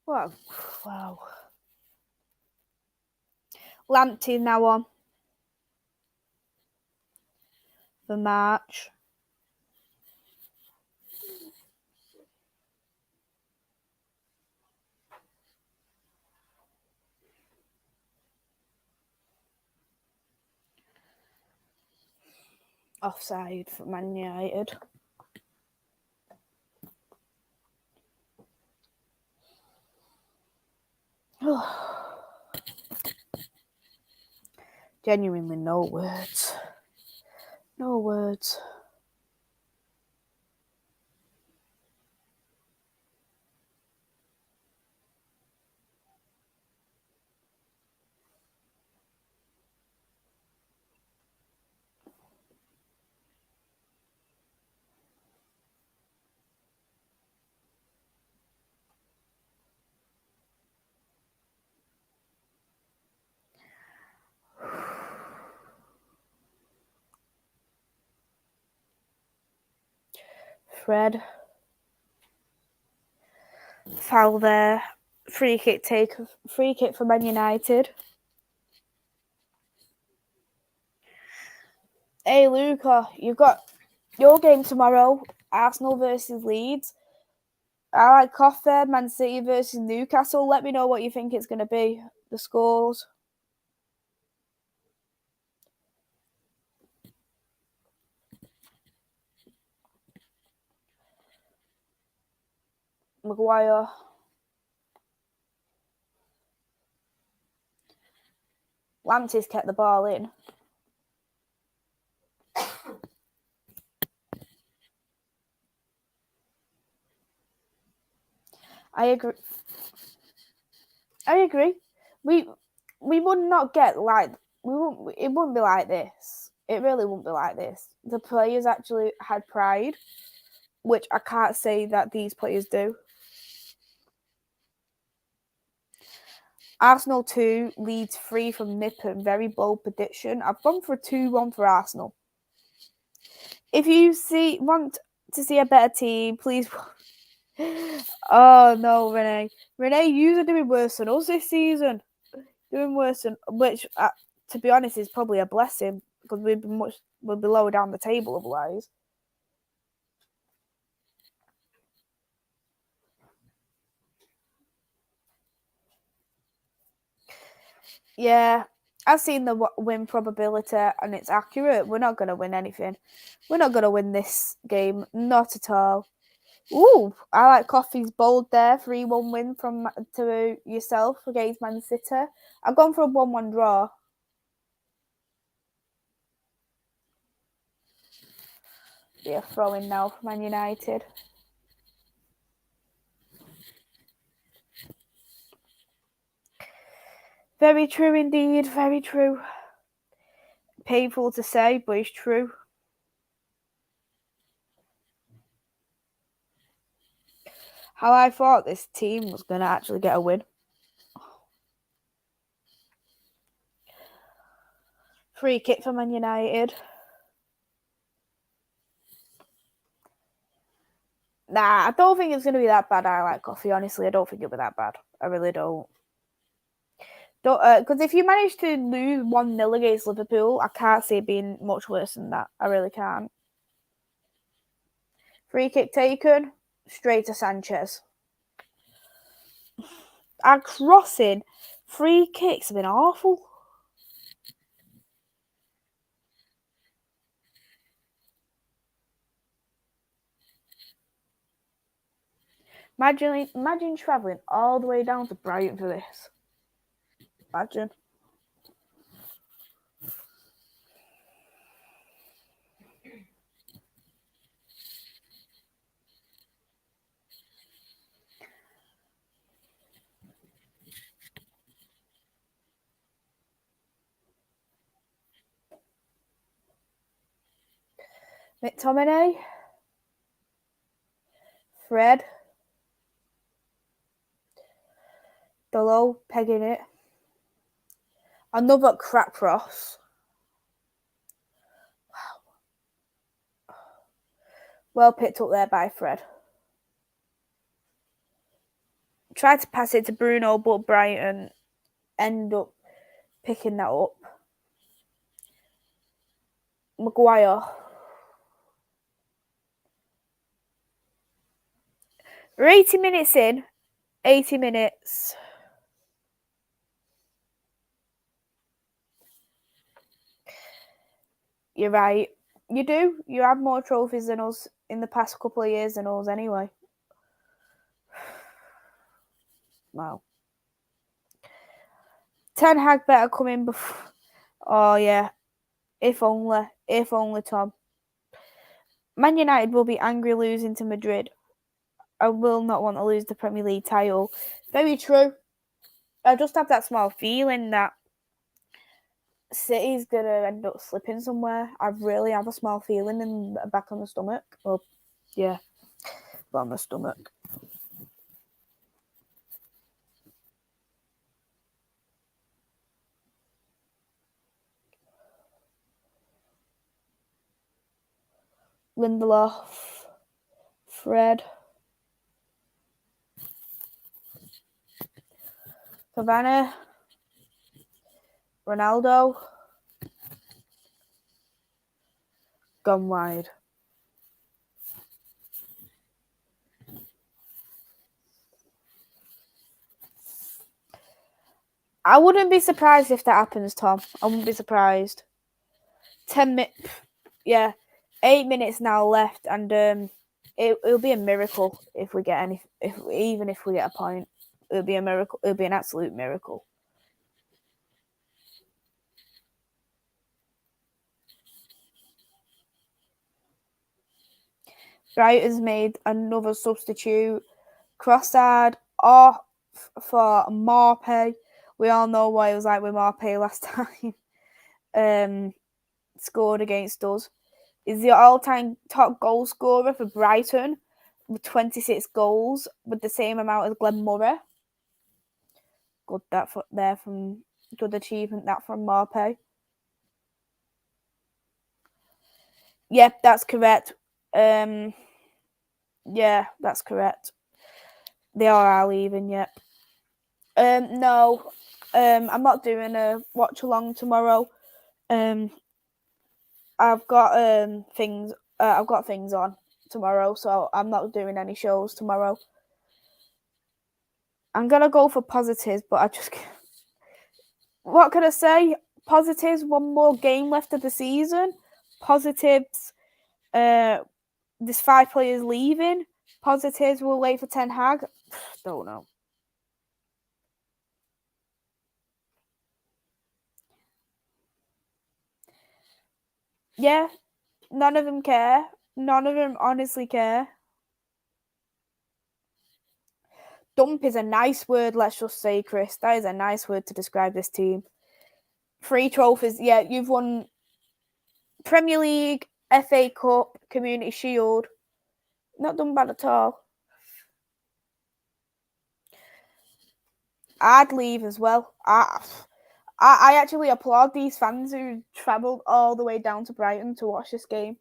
Wow. Lamptey now on for March. Offside for Man United. Genuinely no words. No words. Fred. Foul there. Free kick for Man United. Hey Luca, you've got your game tomorrow. Arsenal versus Leeds. I like Coffee, Man City versus Newcastle. Let me know what you think it's going to be. The scores. Maguire. Lamptey's kept the ball in. I agree. We would not get like it wouldn't be like this. It really wouldn't be like this. The players actually had pride, which I can't say that these players do. Arsenal 2, Leeds 3 from Nippon. Very bold prediction. I've gone for a 2-1 for Arsenal. If you want to see a better team, please. Oh no, Renee. Renee, you are doing worse than us this season. Doing worse than, which, to be honest, is probably a blessing because we'd be lower down the table otherwise. Yeah, I've seen the win probability and it's accurate. We're not going to win anything. We're not going to win this game. Not at all. Ooh, I like Coffee's bold there. 3-1 win to yourself against Man City. I've gone for a 1-1 draw. Yeah, throw-in now for Man United. Very true indeed. Very true. Painful to say, but it's true. How I thought this team was going to actually get a win. Free kick for Man United. Nah, I don't think it's going to be that bad. I like Coffee, honestly. I don't think it'll be that bad. I really don't. Because if you manage to lose 1-0 against Liverpool, I can't see it being much worse than that. I really can't. Free kick taken, straight to Sanchez. Our crossing, free kicks have been awful. Imagine travelling all the way down to Brighton for this. Imagine. McTominay. Fred. Delo pegging it. Another crap cross. Wow. Well picked up there by Fred. Tried to pass it to Bruno, but Brighton end up picking that up. Maguire. We're 80 minutes in. 80 minutes. You're right. You do. You have more trophies than us in the past couple of years than us anyway. Wow. Ten Hag better come in before. Oh, yeah. If only. If only, Tom. Man United will be angry losing to Madrid. I will not want to lose the Premier League title. Very true. I just have that small feeling that City's going to end up slipping somewhere. I really have a small feeling in the back on the stomach. Well, yeah, on the stomach. Lindelof. Fred. Cavani. Ronaldo. Gone wide. I wouldn't be surprised if that happens, Tom. I wouldn't be surprised. 10 minutes. Yeah. 8 minutes now left, and it'll be a miracle if we get any. Even if we get a point, it'll be a miracle. It'll be an absolute miracle. Brighton's made another substitute. Crossard off for Maisy. We all know what it was like with Maisy last time. Scored against us. Is the all-time top goal scorer for Brighton with 26 goals, with the same amount as Glenn Murray. good good achievement that from Marpe. Yep, that's correct. Yeah, that's correct. They are leaving, yep. No, I'm not doing a watch along tomorrow. I've got things on tomorrow, so I'm not doing any shows tomorrow. I'm gonna go for positives, but I just what can I say? Positives, one more game left of the season. Positives, there's 5 players leaving. Positives, we'll wait for Ten Hag. Don't know. Yeah, none of them care. None of them honestly care. Dump is a nice word, let's just say, Chris. That is a nice word to describe this team. 3 trophies. Yeah, you've won Premier League, FA Cup, Community Shield. Not done bad at all. I'd leave as well. I actually applaud these fans who travelled all the way down to Brighton to watch this game.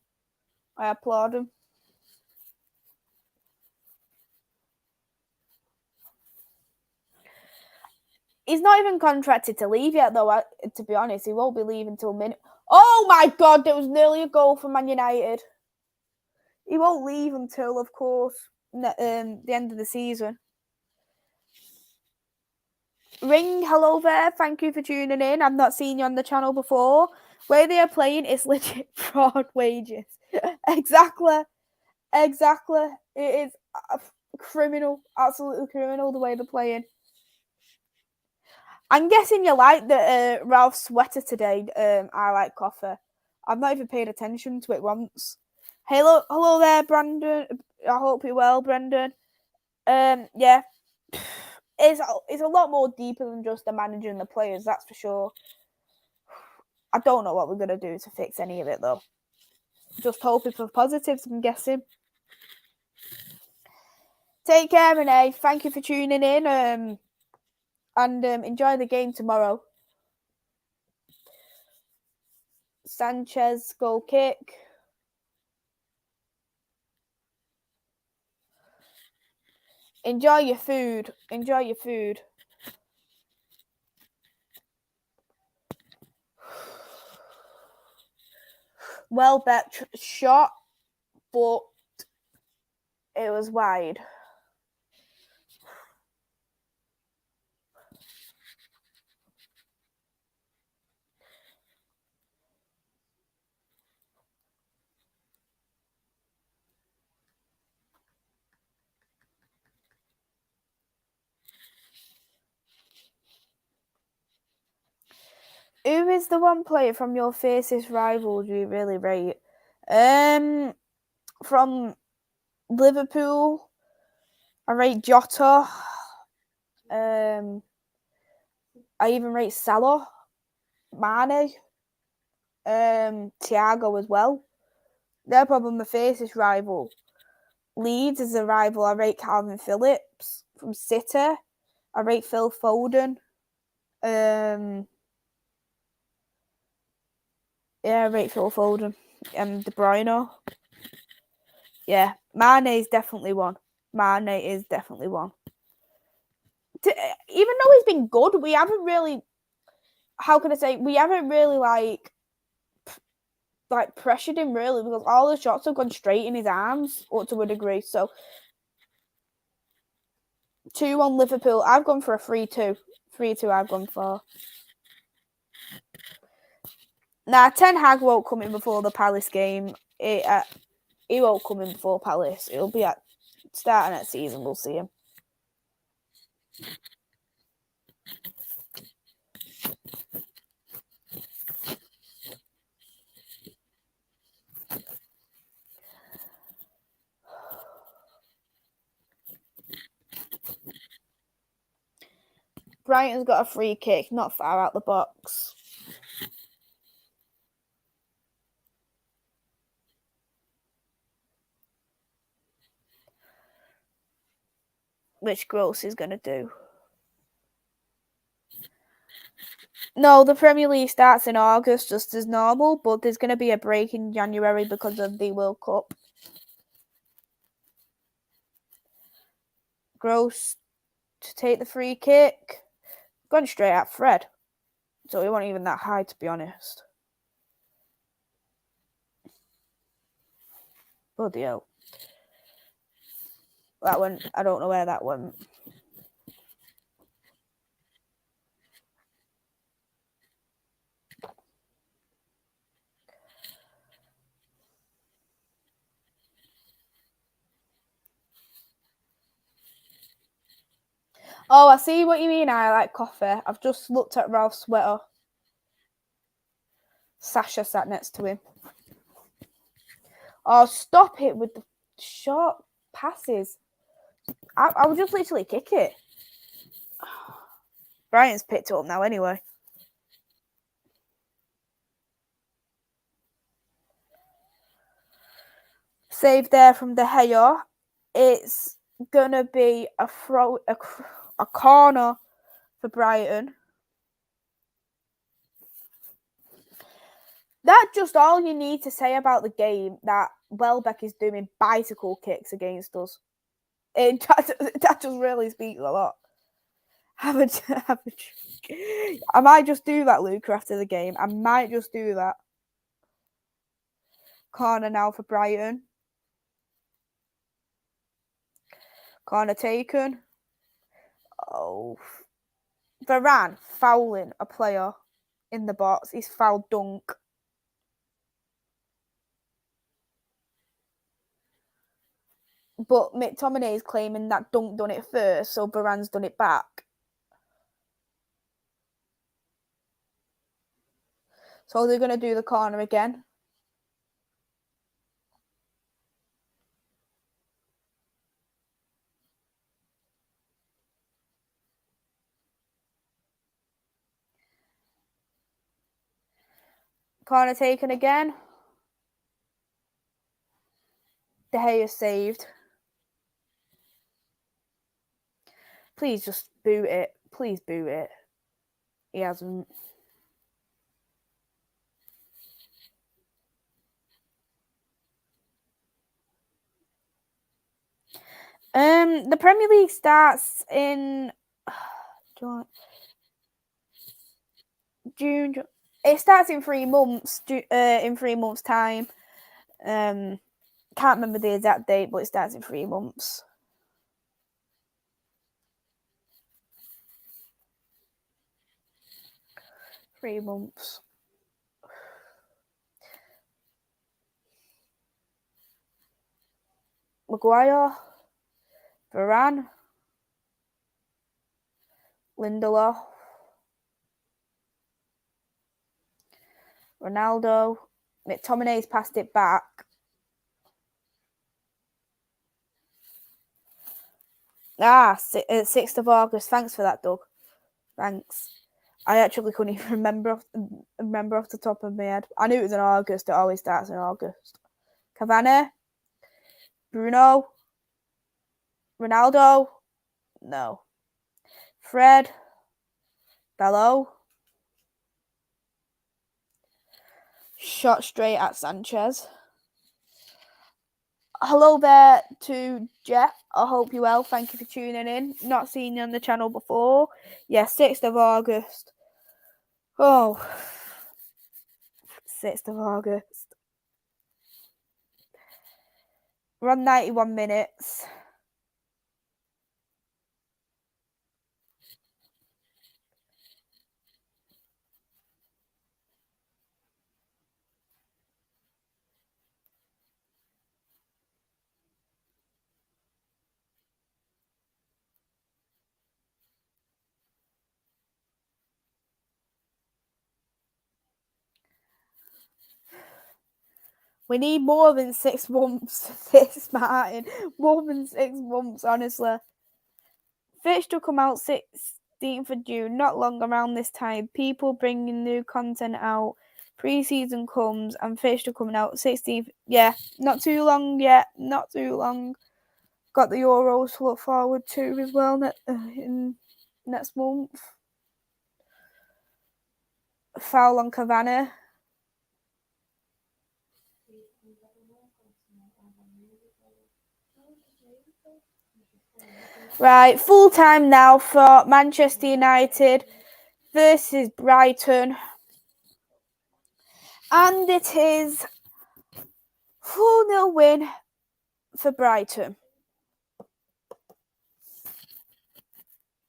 I applaud them. He's not even contracted to leave yet, though, to be honest. He won't be leaving until minute. Oh my God, there was nearly a goal for Man United. He won't leave until, of course, the end of the season. Ring, hello there. Thank you for tuning in. I've not seen you on the channel before. Where they are playing is legit fraud wages. Exactly. It is criminal, absolutely criminal the way they're playing. I'm guessing you like the Ralph's sweater today. I like coffee. I've not even paid attention to it once. Hello there, Brandon. I hope you're well, Brendan. Yeah, it's a lot more deeper than just the manager and the players. That's for sure. I don't know what we're gonna do to fix any of it though. Just hoping for positives. I'm guessing. Take care, Renee. Thank you for tuning in. And enjoy the game tomorrow. Sanchez goal kick. Enjoy your food. Well bet shot, but it was wide. Who is the one player from your fiercest rivals you really rate? From Liverpool, I rate Jota. I even rate Salah, Mane, Thiago as well. They're probably my fiercest rival. Leeds is a rival. I rate Calvin Phillips. From City, I rate Phil Foden. Yeah, I rate Phil Foden. De Bruyne. Yeah, Mane is definitely one. Even though he's been good, we haven't really. How can I say? We haven't really like pressured him really because all the shots have gone straight in his arms, or to a degree. So 2-1 Liverpool. I've gone for a 3-2. 3-2. I've gone for. Nah, Ten Hag won't come in before the Palace game. He won't come in before Palace. It'll be at starting at season. We'll see him. Brighton's got a free kick, not far out the box. Which Gross is going to do. No, the Premier League starts in August just as normal, but there's going to be a break in January because of the World Cup. Gross to take the free kick. Gone straight at Fred. So he wasn't even that high, to be honest. Bloody hell. That went, I don't know where that went. Oh, I see what you mean. I like coffee. I've just looked at Ralph's sweater. Sasha sat next to him. Oh, stop it with the short passes. I would just literally kick it. Brighton's picked it up now anyway. Save there from De Gea. It's going to be a corner for Brighton. That's just all you need to say about the game, that Welbeck is doing bicycle kicks against us. That just really speaks a lot. I might just do that, Luca, after the game. I might just do that. Corner now for Brighton. Corner taken. Oh. Varane fouling a player in the box. He's fouled Dunk. But McTominay is claiming that Dunk done it first, so Varane's done it back. So they're going to do the corner again. Corner taken again. De Gea saved. Please just boot it. Please boot it. He hasn't. The Premier League starts in June. It starts in 3 months. In 3 months' time. Can't remember the exact date, but it starts in 3 months. Three months. Maguire, Varane, Lindelof, Ronaldo. McTominay's passed it back. Ah, 6th of August. Thanks for that, Doug. Thanks. I actually couldn't even remember off the top of my head. I knew it was in August. It always starts in August. Cavani, Bruno, Ronaldo, no. Fred, Bello, shot straight at Sanchez. Hello there to Jeff. I hope you're well. Thank you for tuning in. Not seen you on the channel before. Yeah, 6th of August. Oh, 6th of August. We're on 91 minutes. We need more than 6 months for this, Martin. More than 6 months, honestly. Fixture come out 16th of June, not long around this time. People bringing new content out. Pre-season comes and fixture coming out 16th. Yeah, not too long yet. Not too long. Got the Euros to look forward to as well in next month. foul on Cavani. Right, full time now for Manchester United versus Brighton. And it is 4-0 win for Brighton.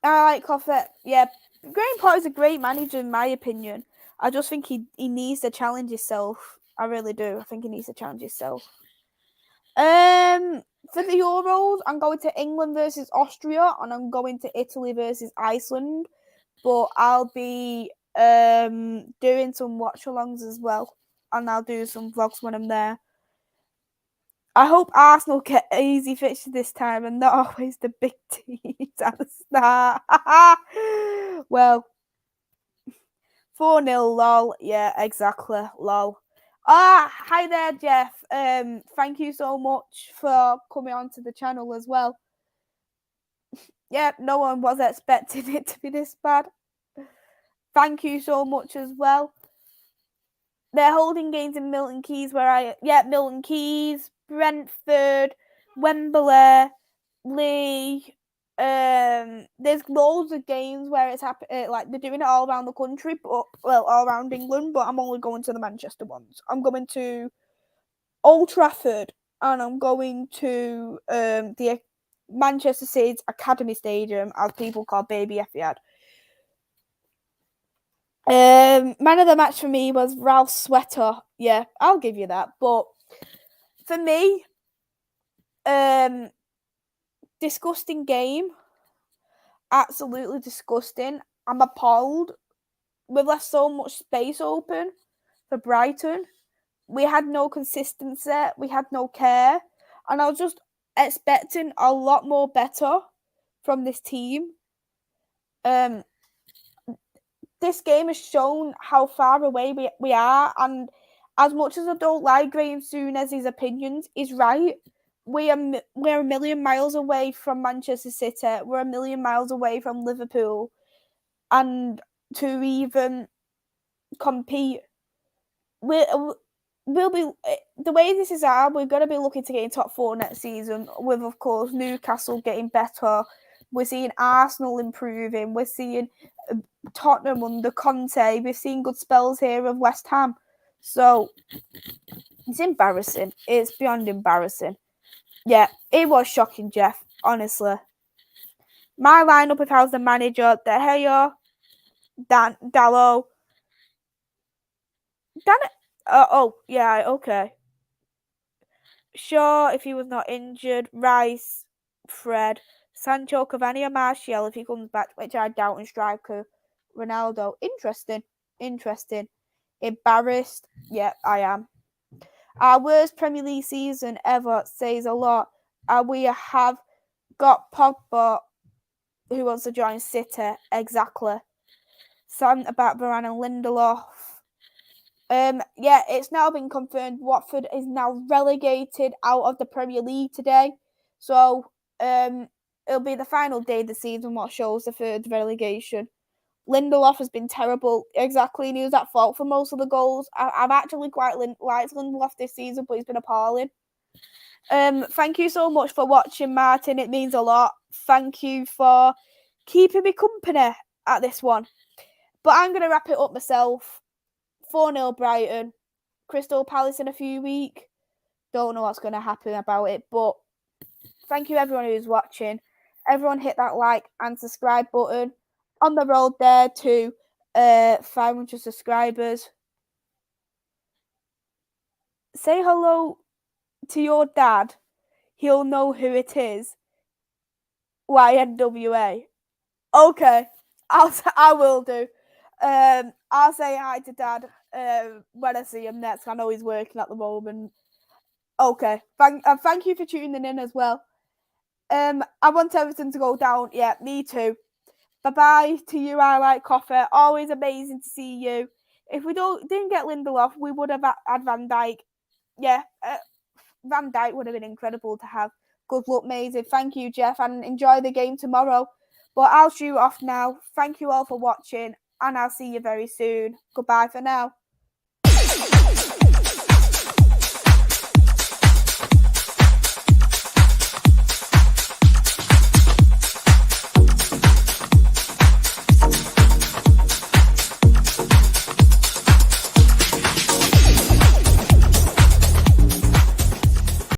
I like Coffey. Yeah, Graham Potter's a great manager in my opinion. I just think he needs to challenge himself. I really do. I think he needs to challenge himself. For the Euros, I'm going to England versus Austria, and I'm going to Italy versus Iceland. But I'll be doing some watch-alongs as well, and I'll do some vlogs when I'm there. I hope Arsenal get easy fixtures this time and not always the big teams at the start. Well, 4-0, lol. Yeah, exactly, lol. Hi there, Jeff. Thank you so much for coming onto the channel as well. Yeah, no one was expecting it to be this bad. Thank you so much as well. They're holding games in Milton Keynes Milton Keynes, Brentford, Wembley, Lee. There's loads of games where it's happening. Like they're doing it all around the country, but all around England. But I'm only going to the Manchester ones. I'm going to Old Trafford, and I'm going to the Manchester City's Academy Stadium, as people call Baby Etihad. Man of the match for me was Ralph Sweater. Yeah, I'll give you that. But for me, disgusting game. Absolutely disgusting. I'm appalled. We've left so much space open for Brighton. We had no consistency. We had no care. And I was just expecting a lot more better from this team. This game has shown how far away we are, and as much as I don't like Graham Souness's opinions, he's right. We're a million miles away from Manchester City. We're a million miles away from Liverpool, and to even compete, we'll be the way this is at. We're going to be looking to get in top 4 next season. With of course Newcastle getting better. We're seeing Arsenal improving. We're seeing Tottenham under Conte. We've seen good spells here of West Ham. So it's embarrassing. It's beyond embarrassing. Yeah, it was shocking, Jeff. Honestly. My lineup, if I was the manager, De Gea, Dalot. Okay. Shaw, if he was not injured. Rice, Fred, Sancho, Cavani, and Martial, if he comes back, which I doubt, and striker Ronaldo. Interesting. Embarrassed? Yeah, I am. Our worst Premier League season ever says a lot. We have got Pogba, who wants to join City. Exactly. Something about Varane and Lindelof. It's now been confirmed Watford is now relegated out of the Premier League today. So, it'll be the final day of the season what shows the third relegation. Lindelof has been terrible. Exactly, and he was at fault for most of the goals. I've actually quite liked Lindelof this season, but he's been appalling. Thank you so much for watching, Martin. It means a lot. Thank you for keeping me company at this one. But I'm going to wrap it up myself. 4-0 Brighton. Crystal Palace in a few weeks. Don't know what's going to happen about it, but thank you everyone who's watching. Everyone hit that like and subscribe button. On the road there to 500 subscribers. Say hello to your dad. He'll know who it is. YNWA. Okay, I will do. I'll say hi to Dad when I see him next. I know he's working at the moment. Okay, thank you for tuning in as well. I want everything to go down. Yeah, me too. Bye-bye to you, I Like Coffee. Always amazing to see you. If we didn't get Lindelof, we would have had Van Dijk. Yeah, Van Dijk would have been incredible to have. Good luck, Maisy. Thank you, Jeff, and enjoy the game tomorrow. But I'll shoot off now. Thank you all for watching. and I'll see you very soon. Goodbye for now.